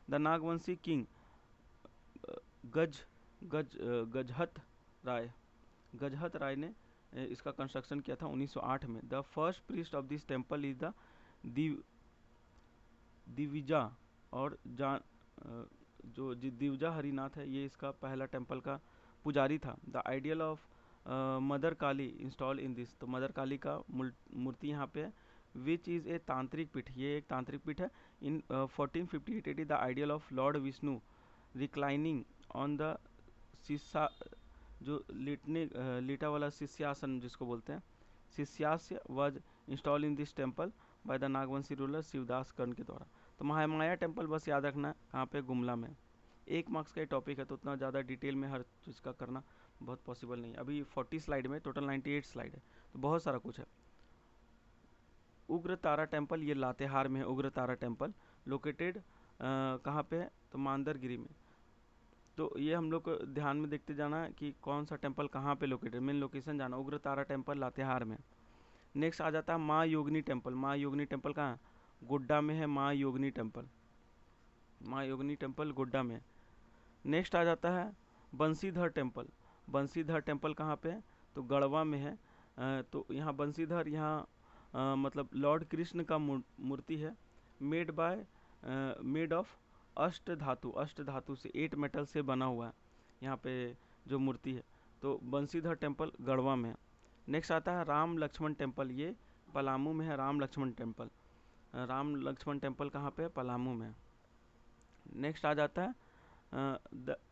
द नागवंशी किंग गज गज गजहत राय, गजहत राय ने इसका कंस्ट्रक्शन किया था 1908 में। The first priest of this temple is the Divija और जो दिवजा हरिनाथ है, ये इसका पहला टेम्पल का पुजारी था। The idol of mother Kali install in this, तो मदर काली का मूर्ति यहाँ पे है। विच इज़ ए तांत्रिक पीठ, ये एक तांत्रिक पीठ है। In 1458 it is the idol of lord Vishnu reclining on the shaiyya, जो लेटा वाला शिष्यासन जिसको बोलते हैं, शिष्यास्य was install in this temple by the Nagvanshi ruler Shivdas Karn के द्वारा। तो महामाया टेम्पल बस याद रखना है कहाँ पे, गुमला में। 1 मार्क्स का टॉपिक है, तो उतना ज़्यादा डिटेल में हर चीज़ का करना बहुत पॉसिबल नहीं है। अभी 40 स्लाइड में टोटल 98 स्लाइड है, तो बहुत सारा कुछ है। उग्र तारा टेम्पल, ये लातेहार में है उग्र तारा टेम्पल। लोकेटेड कहाँ पे है, तो मांदरगिरी में। तो ये हम लोग को ध्यान में देखते जाना है कि कौन सा टेम्पल कहाँ पे लोकेटेड, मेन लोकेशन जाना। उग्र तारा टेम्पल लातेहार में। नेक्स्ट आ जाता है माँ योगिनी टेम्पल। माँ योगिनी टेम्पल कहाँ, गोड्डा में है माँ योगिनी टेम्पल, माँ योगिनी टेम्पल गोड्डा में। नेक्स्ट आ जाता है बंसीधर टेम्पल। बंसीधर टेम्पल कहाँ पे है, तो गढ़वा में है। तो यहाँ बंसीधर, यहाँ मतलब लॉर्ड कृष्ण का मूर्ति है, मेड ऑफ अष्ट धातु, अष्ट धातु से 8 मेटल से बना हुआ है यहाँ पे जो मूर्ति है। तो बंसीधर टेम्पल गढ़वा में है। नेक्स्ट आता है राम लक्ष्मण टेम्पल, ये पलामू में है राम लक्ष्मण टेम्पल। राम लक्ष्मण टेम्पल कहाँ पे है, पलामू में। नेक्स्ट आ जाता है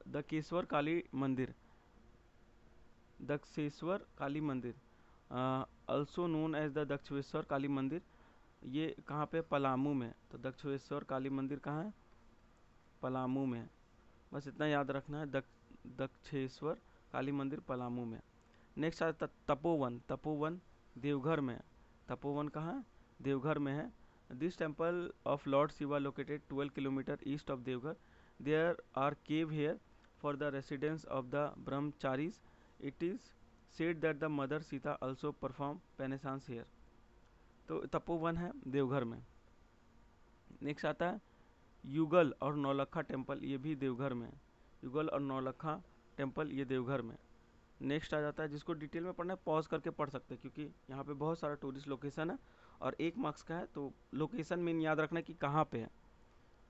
दक्षेश्वर काली मंदिर, Dakshineswar Kali mandir also known as the Dakshineswar Kali mandir, ये कहाँ पे, पलामू में। तो दक्षेश्वर काली मंदिर कहाँ है, पलामू में। बस इतना याद रखना है, दक्षेश्वर काली मंदिर पलामू में। नेक्स्ट आता तपोवन, तपोवन देवघर में। तपोवन कहाँ है, देवघर में है। This temple of lord Shiva located 12 kilometre east of Deoghar. There are cave here for the residence of the brahmacharis. It is said that the mother Sita also perform penances here. तो तपोवन है देवघर में। नेक्स्ट आता है युगल और नौलखा टेम्पल, ये भी देवघर में है। युगल और नौलखा टेम्पल ये देवघर में। नेक्स्ट आ जाता है, जिसको डिटेल में पढ़ना है पॉज करके पढ़ सकते हैं, क्योंकि यहाँ पे बहुत सारा टूरिस्ट लोकेशन है और 1 मार्क्स का है, तो लोकेशन में याद रखना है कि कहाँ पे है।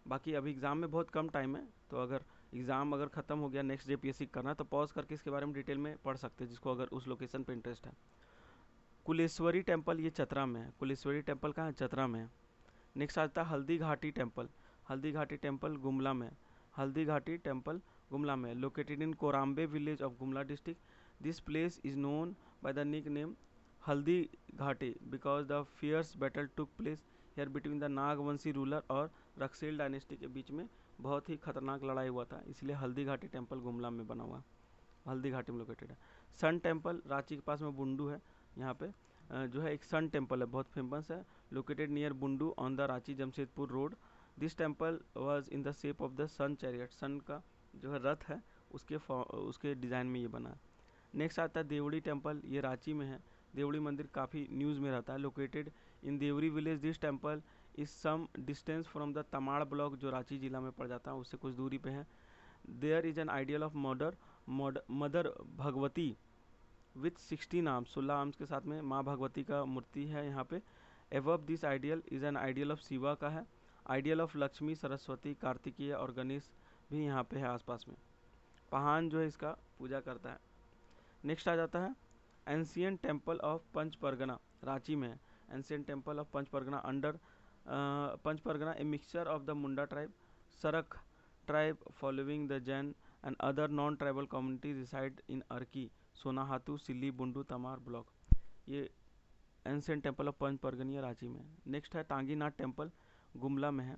बाकी अभी एग्ज़ाम में बहुत कम टाइम है, तो अगर एग्ज़ाम अगर ख़त्म हो गया, नेक्स्ट JPSC करना है, तो पॉज करके इसके बारे में डिटेल में पढ़ सकते हैं, जिसको अगर उस लोकेशन पे इंटरेस्ट है। कुलेश्वरी टेम्पल ये चतरा में है, कुलेश्वरी टेम्पल कहाँ है, चतरा में है। नेक्स्ट आता है हल्दी घाटी टेम्पल। हल्दी घाटी टेम्पल गुमला में। हल्दी घाटी टेम्पल गुमला में, located in Korambe village of Gumla district. This place is known by the nickname Haldi Ghati because the fierce battle took place here between the Nagvanshi ruler और रक्सेल डायनेस्टी के बीच में बहुत ही खतरनाक लड़ाई हुआ था, इसलिए हल्दी घाटी टेम्पल गुमला में बना हुआ, हल्दी घाटी में लोकेटेड है। सन टेम्पल रांची के पास में बुंडू है, यहाँ पे जो है एक सन टेम्पल है, बहुत फेमस है, located near Bundu on the Ranchi Jamshedpur road. This temple was in the shape of the sun chariot, sun का जो है रथ है उसके डिज़ाइन में ये बना है। नेक्स्ट आता है देवड़ी टेम्पल, ये रांची में है। देवड़ी मंदिर काफ़ी न्यूज़ में रहता है। Located in Deori village, this temple is some distance from the Tamar block, जो रांची जिला में पड़ जाता है, उससे कुछ दूरी पे है। There is an ideal of mother Bhagwati with 16 arms, 16 arms के साथ में माँ भगवती का मूर्ति है यहाँ पे। एवब this ideal is an ideal of Shiva का है। आइडियल ऑफ लक्ष्मी, सरस्वती, कार्तिकेय और गणेश भी यहाँ पे है आसपास में। पहान जो है इसका पूजा करता है। नेक्स्ट आ जाता है ancient temple of Panch Pargana, Ranchi में है। Ancient temple of Panch Pargana under Panch Pargana a mixture of the Munda tribe, Sarak tribe following the Jain and other non tribal community reside in Arki, Sonahatu, Silli, Bundu, Tamar block. ये ancient temple of Panchpargani Ranchi में। नेक्स्ट है टांगीनाथ टेम्पल, गुमला में है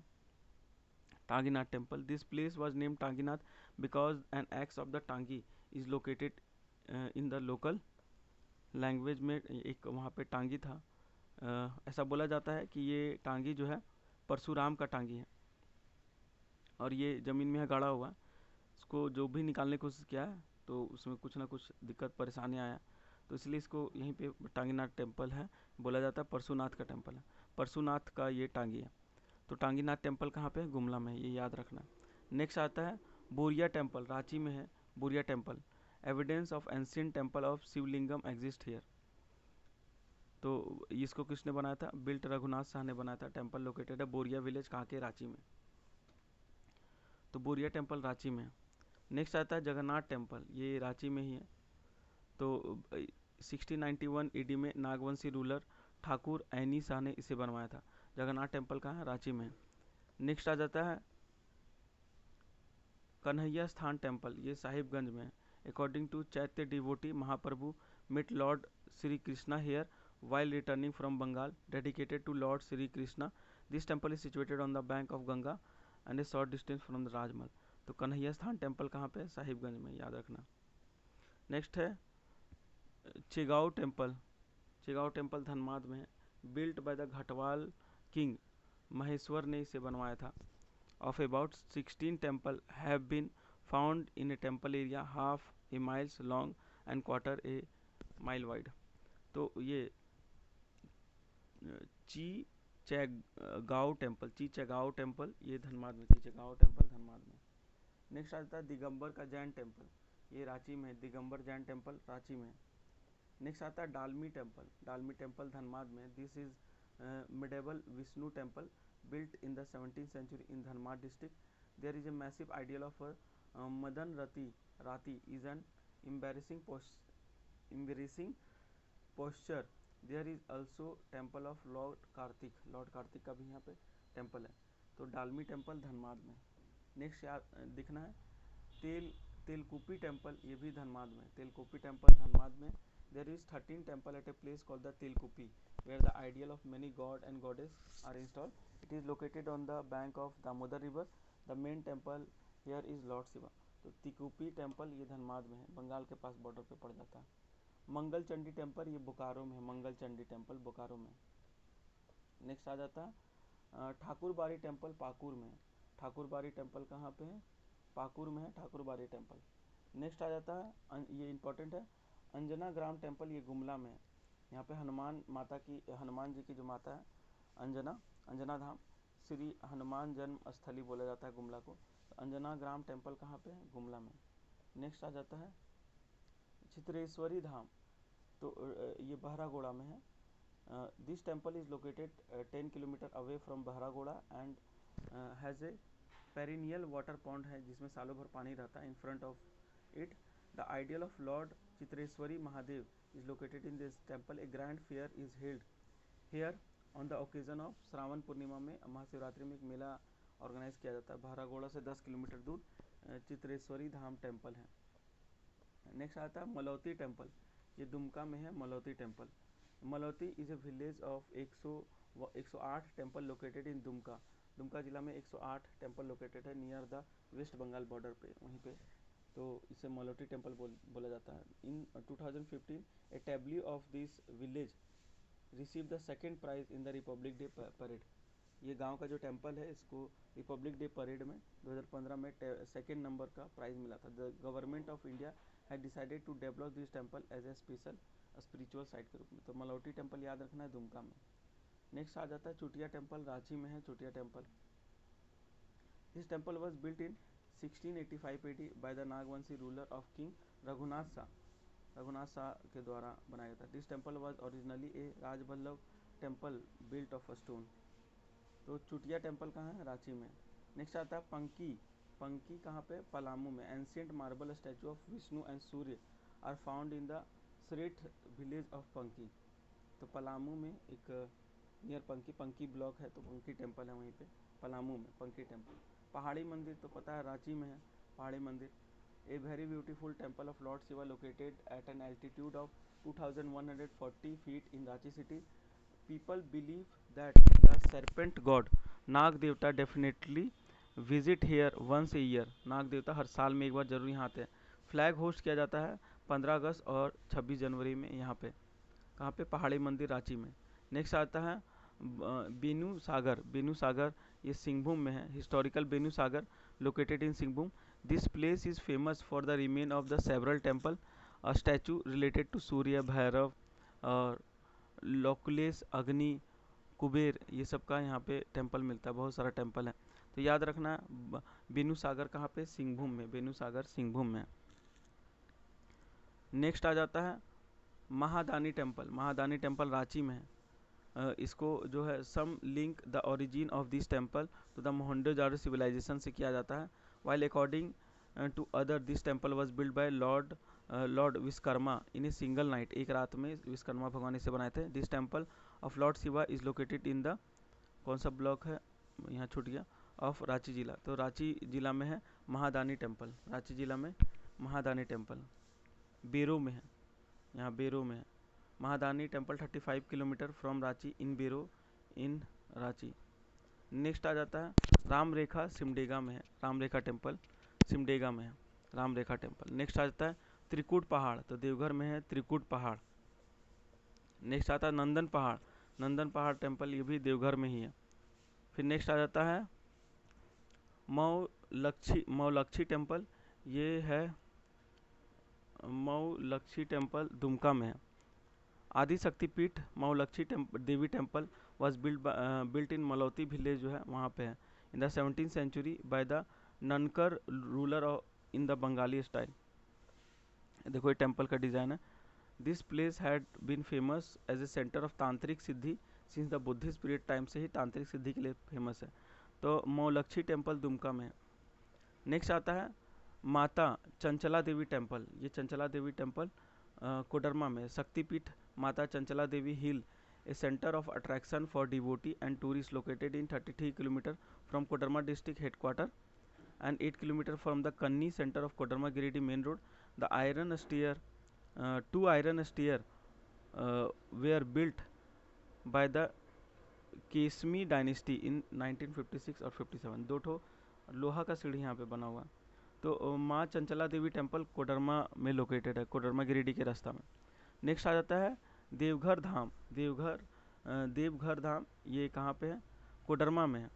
Tanginath temple. This place was named Tanginath because an axe of the टांगी is located in the local language में। एक वहाँ पे टांगी था, ऐसा बोला जाता है कि ये टांगी जो है परशुराम का टांगी है और ये ज़मीन में है गड़ा हुआ। इसको जो भी निकालने की कोशिश किया है तो उसमें कुछ ना कुछ दिक्कत परेशानी आया, तो इसलिए इसको यहीं पे टांगीनाथ टेम्पल है बोला जाता है। परशुनाथ का टेम्पल है, परशुनाथ का ये टांगी है। तो टांगीनाथ टेम्पल कहाँ पे है? गुमला में है, ये याद रखना। नेक्स्ट आता है बोरिया टेम्पल, रांची में है Boria temple. Evidence of ancient temple of Shivalingam exist here. तो इसको किसने बनाया था? बिल्ट रघुनाथ शाह ने बनाया था। टेम्पल लोकेटेड है बोरिया विलेज, कहाँ के? रांची में। तो बोरिया टेम्पल रांची में है। नेक्स्ट आता है जगन्नाथ टेम्पल, ये रांची में ही है। तो 1691 ईडी में नागवंशी रूलर ठाकुर ऐनी शाह ने इसे बनवाया था। जगन्नाथ टेम्पल कहाँ है? रांची में। नेक्स्ट आ जाता है कन्हैया स्थान टेम्पल, ये साहिबगंज में है। According to Chaitanya devotee Mahaprabhu met lord Shri Krishna here while returning from Bengal, dedicated to Lord Sri Krishna. This temple is situated on the bank of Ganga and a short distance from the Rajmahal. तो कन्हैया स्थान टेम्पल कहाँ पे? साहिबगंज में, याद रखना। नेक्स्ट है चिगाओ टेम्पल, चिगाओ टेम्पल धनबाद में है। Built by the Ghatwal king, Maheshwar ने इसे बनवाया था। Of about 16 temple have been found in a temple area half a miles long and quarter a mile wide. तो ये ची चैगाओ टेम्पल, ची चैगाओ टेम्पल ये धनबाद में, ची चैगाओ टेम्पल धनबाद में। नेक्स्ट आता है दिगंबर का जैन टेम्पल, ये रांची में, दिगंबर जैन टेम्पल रांची में। नेक्स्ट आता है डालमी टेम्पल, डालमी टेम्पल धनबाद में। This is मिडेबल Vishnu temple built in the 17th century in Dhanbad district. There is a massive ideal of Madan Rati is an embarrassing posture. There is also temple of Lord Kartik, Lord Kartik का भी यहाँ पे टेम्पल है। तो डालमी टेम्पल धनबाद में। नेक्स्ट याद दिखना है तेलकुपी टेम्पल, ये भी धनबाद में, तेलकुपी टेम्पल धनबाद में। There is 13 temple at a place called the Telkupi, where the ideal of many god and goddess are installed. It is located on the bank of Damodar river. The main temple here is Lord Shiva. तो तिकुपी टेम्पल ये धनबाद में है, बंगाल के पास बॉर्डर पे पड़ जाता है। मंगल चंडी टेम्पल ये बोकारो में है, मंगल चंडी टेम्पल बोकारो में। नेक्स्ट आ जाता है ठाकुरबाड़ी टेम्पल पाकुर में। ठाकुरबाड़ी टेम्पल कहाँ पे है? पाकुर में है ठाकुरबाड़ी टेम्पल। नेक्स्ट आ जाता है ये इंपॉर्टेंट है अंजना ग्राम टेम्पल, ये गुमला में है। यहाँ पे हनुमान माता की, हनुमान जी की जो माता है अंजना, अंजना धाम, श्री हनुमान जन्म स्थली बोला जाता है गुमला को। तो अंजना ग्राम टेम्पल कहाँ पे है? गुमला में। नेक्स्ट आ जाता है चित्रेश्वरी धाम, तो ये बहरागोड़ा में है। This temple is located 10 kilometre away from Baharagora and has a perennial water pond है जिसमें सालों भर पानी रहता है in front of it. The idol of lord Chitreshwari Mahadev is located in this temple. A grand fair is held here on the occasion of Shravan Purnima में, महाशिवरात्रि में एक मेला ऑर्गेनाइज किया जाता है। बहरागोड़ा से 10 किलोमीटर दूर चित्रेश्वरी धाम टेम्पल है। नेक्स्ट आता है मलौती टेम्पल, ये दुमका में है Maluti temple. Maluti is a village of 108 temple located in Dumka. Dumka जिला में 108 टेम्पल लोकेटेड है near the West Bengal border पे, वहीं पे। तो इसे मलौती टेम्पल बोला जाता है। In 2015 a tableau of this village receive the second prize in the Republic Day parade. ये गांव का जो टेम्पल है इसको रिपब्लिक डे परेड में 2015 में सेकेंड नंबर का प्राइज मिला था। The government of India had decided to develop this temple as a special spiritual site के रूप में। तो मलौटी टेम्पल याद रखना है दुमका में। नेक्स्ट आ जाता है चुटिया टेम्पल, रांची में है Chutia temple. This temple was built in 1685 AD by the Nagvanshi ruler of king Raghunath Shah, Raghunath Shah के द्वारा बनाया गया था। This temple was originally a Rajballabh temple built of stone. तो चुटिया टेम्पल कहाँ है? रांची में। नेक्स्ट आता है पंकी, पंकी कहाँ पे? पलामू में। Ancient marble statue of Vishnu and Surya are found in the Shreth village of Panki. तो पलामू में एक नियर पंकी, पंकी ब्लॉक है तो पंकी टेम्पल है वहीं पे पलामू में, पंकी टेम्पल। पहाड़ी मंदिर तो पता है रांची में है पहाड़ी मंदिर। A very beautiful temple of lord Shiva located at an altitude of 2140 feet in Ranchi city. People believe that the serpent god नाग देवता definitely visit here once a year. नाग देवता हर साल में एक बार जरूर यहाँ आते हैं. फ्लैग होस्ट किया जाता है 15 अगस्त और 26 जनवरी में यहाँ पे. कहाँ पे? पहाड़ी मंदिर रांची में. नेक्स्ट आता है बेनू सागर. बेनू सागर ये सिंहभूम में है. Historical Benu Sagar located in Singhbhum. This place is famous for the remain of the several temple. A statue related to Surya, Bhairav और लोकुलेस, अग्नि, कुबेर, ये सब का यहाँ पे टेम्पल मिलता है. बहुत सारा टेम्पल है, तो याद रखना. बेनू सागर कहाँ पे? सिंहभूम में. बेनू सागर सिंहभूम में. नेक्स्ट आ जाता है महादानी टेम्पल. महादानी टेम्पल रांची में है. इसको जो है some link the origin of this temple to the Mohenjodaro civilization से किया जाता है. While according to other this temple was build by lord Vishwakarma in a single night. एक रात में विश्वकर्मा भगवान इसे बनाए थे. This temple of lord Shiva is located in the, कौन सा ब्लॉक है यहाँ छूट गया, ऑफ रांची जिला. तो रांची जिला में है महादानी टेम्पल. रांची जिला में महादानी टेम्पल बेरो में है. यहाँ बेरो में है महादानी टेम्पल. 35 किलोमीटर फ्रॉम रांची इन बेरो इन रांची. नेक्स्ट आ जाता है राम रेखा सिमडेगा में है. राम रेखा टेम्पल सिमडेगा में है. राम रेखा टेम्पल. नेक्स्ट आ जाता है त्रिकुट पहाड़. तो देवघर में है त्रिकुट पहाड़. नेक्स्ट आता है नंदन पहाड़. नंदन पहाड़ टेम्पल ये भी देवघर में ही है. फिर नेक्स्ट आ जाता है मौलक्षी टेम्पल. ये है मौलक्षी टेम्पल दुमका में है. Adi Shaktipeeth Maulakshi Devi temple was built in Maluti village जो है वहाँ पे है. In the 17th century by the Nankar ruler in the Bengali style. देखो ये टेम्पल का डिज़ाइन है. This place had been famous as a centre of tantrik siddhi since the Buddhist period time से ही तांत्रिक सिद्धि के लिए फेमस है. तो मौलक्षी टेम्पल दुमका में है. नेक्स्ट आता है माता चंचला देवी टेम्पल. ये चंचला देवी टेम्पल कोडरमा में. Shaktipeeth Mata Chanchala Devi hill a centre of attraction for devotee and tourist located in 33 kilometre from Koderma district headquarter and 8 kilometer from the Kanni center of Kodarma Giridih main road. The iron stair, two iron stair were built by the Kesmi dynasty in 1956 और 57. दो ठो लोहा का सीढ़ी यहाँ पे बना हुआ. तो माँ चंचला देवी टेम्पल कोडरमा में लोकेटेड है, कोडरमा गिरिडीह के रास्ता में. नेक्स्ट आ जाता है देवघर धाम. देवघर धाम ये कहाँ पे है? कोडरमा में है.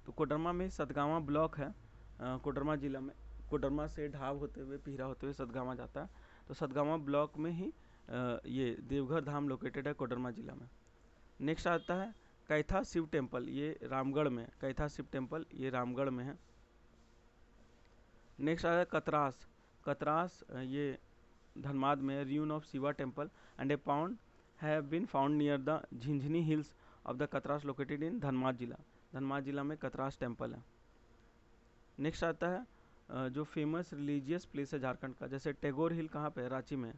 तो कोडरमा में सतगावा ब्लॉक है. कोडरमा जिला में. कोडरमा से ढाब होते हुए पीरा होते हुए सतगावा जाता है. तो सतगावा ब्लॉक में ही ये देवघर धाम लोकेटेड है कोडरमा जिला में. नेक्स्ट आता है कैथा शिव टेम्पल. ये रामगढ़ में. कैथा शिव टेम्पल ये रामगढ़ में है. नेक्स्ट आता है कतरास. कतरास ये धनबाद में. Ruin of Shiva temple and a pond have been found near the Jhinjhni hills of the Katras located in Dhanbad जिला. धनबाद जिला में कतरास टेम्पल है. नेक्स्ट आता है जो फेमस रिलीजियस प्लेस है झारखंड का, जैसे टैगोर हिल कहाँ पे है? रांची में.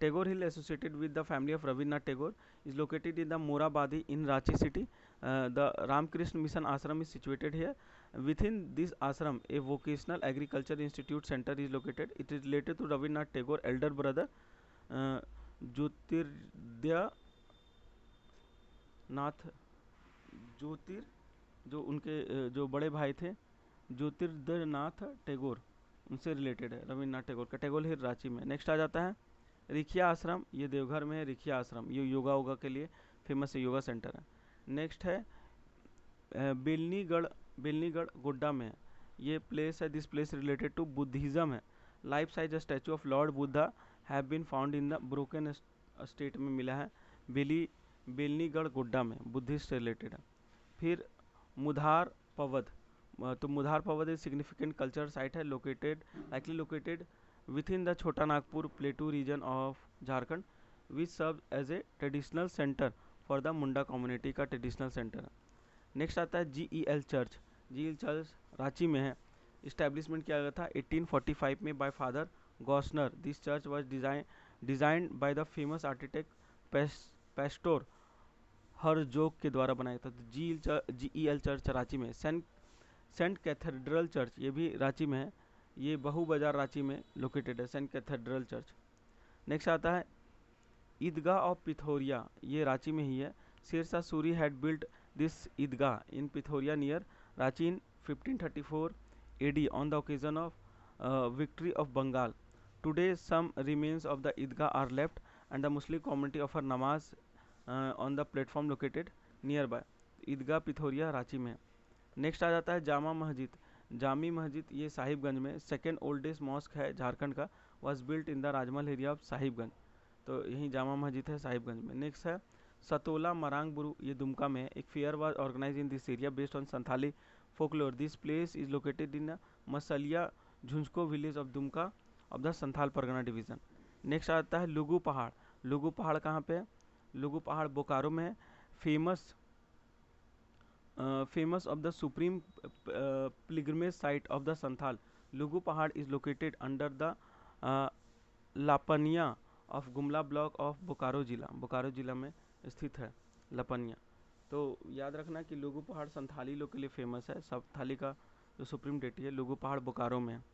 Tagore hill associated with the family of Rabindranath Tagore is located in the Morabadi in Ranchi city. The Ramakrishna Mission ashram is situated here. Within this ashram a vocational agriculture institute centre is located. It is related to Rabindranath Tagore elder brother जो उनके जो बड़े भाई थे ज्योतिर्दयनाथ टैगोर, उनसे रिलेटेड है रविन्द्रनाथ टैगोर का. टैगोर हिल रांची में. नेक्स्ट आ जाता है रिखिया आश्रम. ये देवघर में है रिखिया आश्रम. ये योगा के लिए फेमस है, योगा सेंटर है. नेक्स्ट है बेलनीगढ़ गोड्डा में है. ये प्लेस है. This place related to Buddhism है. Life size statue of lord Buddha have been found in the broken state में मिला है. बेलनीगढ़ गोड्डा में बुद्धिस्ट से रिलेटेड है. फिर मुधार पवद. तो मुधार पवद एक सिग्निफिकेंट कल्चर साइट है likely located within the Chota Nagpur plateau region of Jharkhand which serve as a traditional centre for the Munda community का ट्रेडिशनल सेंटर है. नेक्स्ट आता है GEL church. GEL church Ranchi में है. इस्टेब्लिशमेंट किया गया था 1845 में by father Gossner. This church was designed by the famous architect pastor Herzog के द्वारा बनाया था. GEL चर्च रांची में. सेंट कैथेड्रल चर्च ये भी रांची में है. ये बहु बाजार रांची में लोकेटेड है. Saint cathedral church. नेक्स्ट आता है ईदगाह ऑफ पिथौरिया, ये रांची में ही है। Sher Shah Suri had built this Idgah in Pithoria near Ranchi in 1534 AD on the occasion of victory of Bengal. Today some remains of the Idgah are left and the Muslim community offer namaz on the platform located nearby. ईदगाह पिथौरिया रांची में। नेक्स्ट आ जाता है जामा मस्जिद। जामी मस्जिद ये साहिबगंज में सेकेंड ओल्डेस्ट मॉस्क है झारखंड का, was built in the Rajmahal area of Sahibganj, तो यही जामा मस्जिद है साहिबगंज में। नेक्स्ट है सतोला मरांग बुरु, ये दुमका में है। एक fair was organise in this area based on Santhali folklore. This place is located in Masliya Jhunjhko village of Dumka of the Santhal Pargana division. Next आता है लुगू पहाड़। लुगू पहाड़ कहाँ पे है? लुगू पहाड़ बोकारो में है। Famous of the supreme pilgrimage site of the Santhal. Lugu Pahar is located under the Lapniya of Gumla block of Bokaro जिला में स्थित है लपनिया। तो याद रखना कि लुगू पहाड़ संथाली लोग के लिए फेमस है। संथाली का जो सुप्रीम डेटी है लुगू पहाड़ बोकारो में है।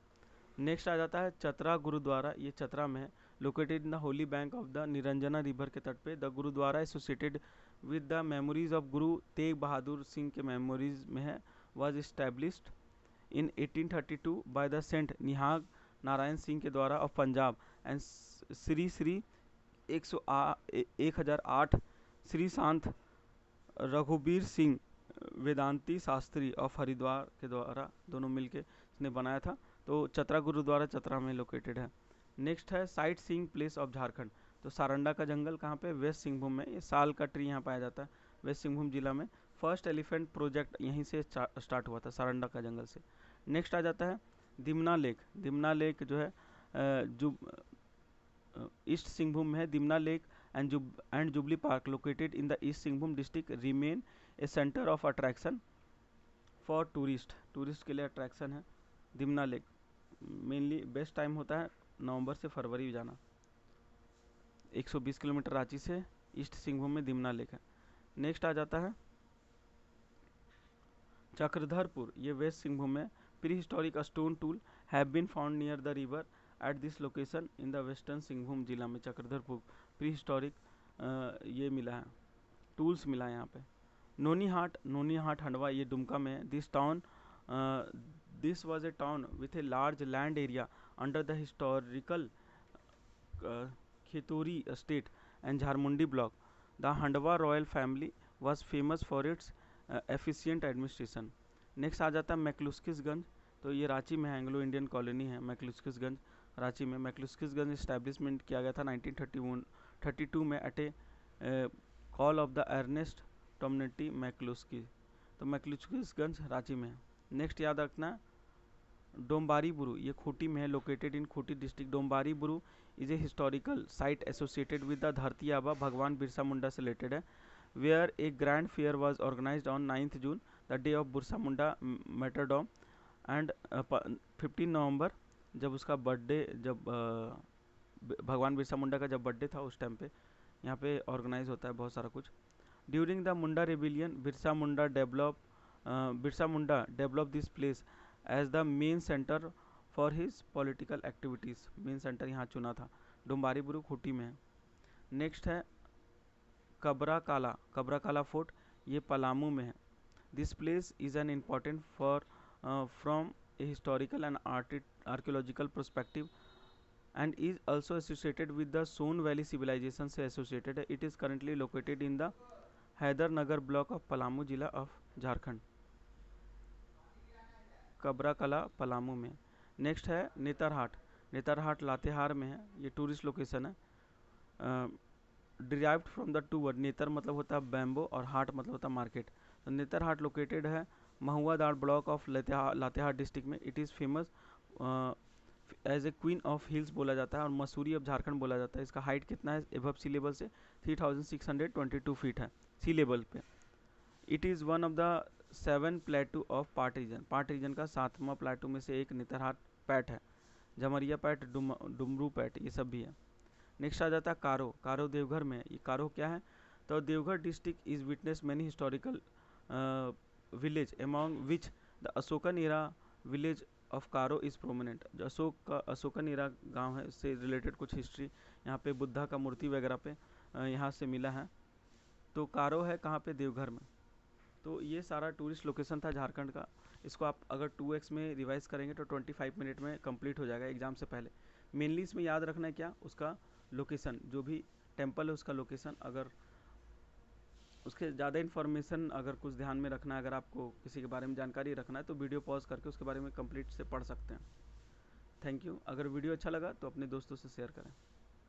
नेक्स्ट आ जाता है चतरा गुरुद्वारा, ये चतरा में है। Located in the holy bank of the Niranjana river के तट पे। The gurdwara associated with the memories of Guru Tegh Bahadur Singh के मेमोरीज में है। Was established in 1832 by the saint Nihang Narayan Singh के द्वारा of Punjab and Shri 1008 Shri Sant Raghubir Singh Vedanti Shastri of Haridwar के द्वारा दोनों मिलके इसने बनाया था। तो चतरा गुरुद्वारा चतरा में लोकेटेड है। नेक्स्ट है sight seeing place of Jharkhand. तो सारंडा का जंगल कहाँ पे? वेस्ट सिंहभूम में। ये साल का ट्री यहाँ पाया जाता है वेस्ट सिंहभूम जिला में। फर्स्ट एलिफेंट प्रोजेक्ट यहीं से स्टार्ट हुआ था सारंडा का जंगल से। नेक्स्ट आ जाता है दिमना लेक। दिमना लेक जो है जो ईस्ट सिंहभूम में है। Dimna lake and jubilee park located in the east Singhbhum district remain A centre of attraction for tourist के लिए अट्रैक्शन है Dimna lake. Mainly best time होता है नवंबर से फरवरी जाना। 120 किलोमीटर रांची से ईस्ट सिंहभूम में दिमना लेक है। नेक्स्ट आ जाता है चक्रधरपुर, ये वेस्ट सिंहभूम में। Prehistoric stone tool have been found near the river at this location in the western Singhbhum जिला में। चक्रधरपुर प्री हिस्टोरिक ये मिला है, टूल्स मिला है यहाँ पे। नोनीहाट हंडवा, ये दुमका में है। This was a town with a large land area under the historical Khetori state and Jharmundi block. The Handwa royal family was famous for its efficient administration. Next आ जाता है मैक्लुस्किसगंज। तो ये रांची में है, एंग्लो इंडियन कॉलोनी है मैक्लुस्किसगंज रांची में। मैक्लुस्किसगंज इस्टेब्लिशमेंट किया गया था 1932 में at a call of the Ernest Timothy McCluskie. तो मैक्लुस्किसगंज रांची में है। नेक्स्ट याद रखना डोम्बारी बुरु, ये खूंटी में है। Located in Khunti district. Dombari Buru is a historical site associated with the Dharti Aba Bhagwan Birsa Munda से रिलेटेड है। Where a grand fair was organised on 9 June the day of Birsa Munda martyrdom and 15 November जब उसका बर्थडे, जब भगवान बिरसा मुंडा का जब बर्थडे था उस टाइम पे यहाँ पे ऑर्गेनाइज होता है बहुत सारा कुछ। During the Munda rebellion Birsa Munda develop this place as the main centre for his political activities. Main centre यहाँ चुना था। डोम्बारी बुरु खूंटी में है। नेक्स्ट है कबरा काला फोर्ट, ये पलामू में है। This place is an important for from a historical and archaeological perspective and is also associated with the Son Valley civilization से associated है। It is currently located in the Haidarnagar block of Palamu जिला ऑफ झारखंड। कबरा कला पलामू में। नेक्स्ट है नेतरहाट लातेहार में है। ये टूरिस्ट लोकेशन है। Derived from the two word, Netar मतलब होता है बैम्बो और हाट मतलब होता है मार्केट। तो नेतरहाट लोकेटेड है Mahuadar block of Latehar district में। It is famous as a queen of hills बोला जाता है और मसूरी ऑफ झारखंड बोला जाता है। इसका हाइट कितना है एबव सी लेवल से? 3622 फीट है सी लेवल पे। It is one of the 7 प्लेटू of part reason का 7वां प्लेटू में से एक नेतरहाट पैट है। झमरिया पैट, डुमरू पैट, ये सब भी है। नेक्स्ट आ जाता है कारो देवघर में। ये कारो क्या है? तो Deoghar district is witness many historical village among which the Ashokan era village of कारो इज़ प्रोमिनेंट। जो अशोकनिरा गांव है, इससे रिलेटेड कुछ हिस्ट्री यहाँ पे बुद्धा का मूर्ति वगैरह पे यहाँ से मिला है। तो कारो है कहाँ पे, देवघर में। तो ये सारा टूरिस्ट लोकेशन था झारखंड का। इसको आप अगर 2x में रिवाइज करेंगे तो 25 मिनट में कंप्लीट हो जाएगा एग्ज़ाम से पहले। मेनली इसमें याद रखना है क्या, उसका लोकेशन, जो भी टेम्पल है उसका लोकेशन। अगर उसके ज़्यादा इन्फॉर्मेशन अगर कुछ ध्यान में रखना है, अगर आपको किसी के बारे में जानकारी रखना है, तो वीडियो पॉज करके उसके बारे में कंप्लीट से पढ़ सकते हैं। Thank you. अगर वीडियो अच्छा लगा तो अपने दोस्तों से शेयर करें।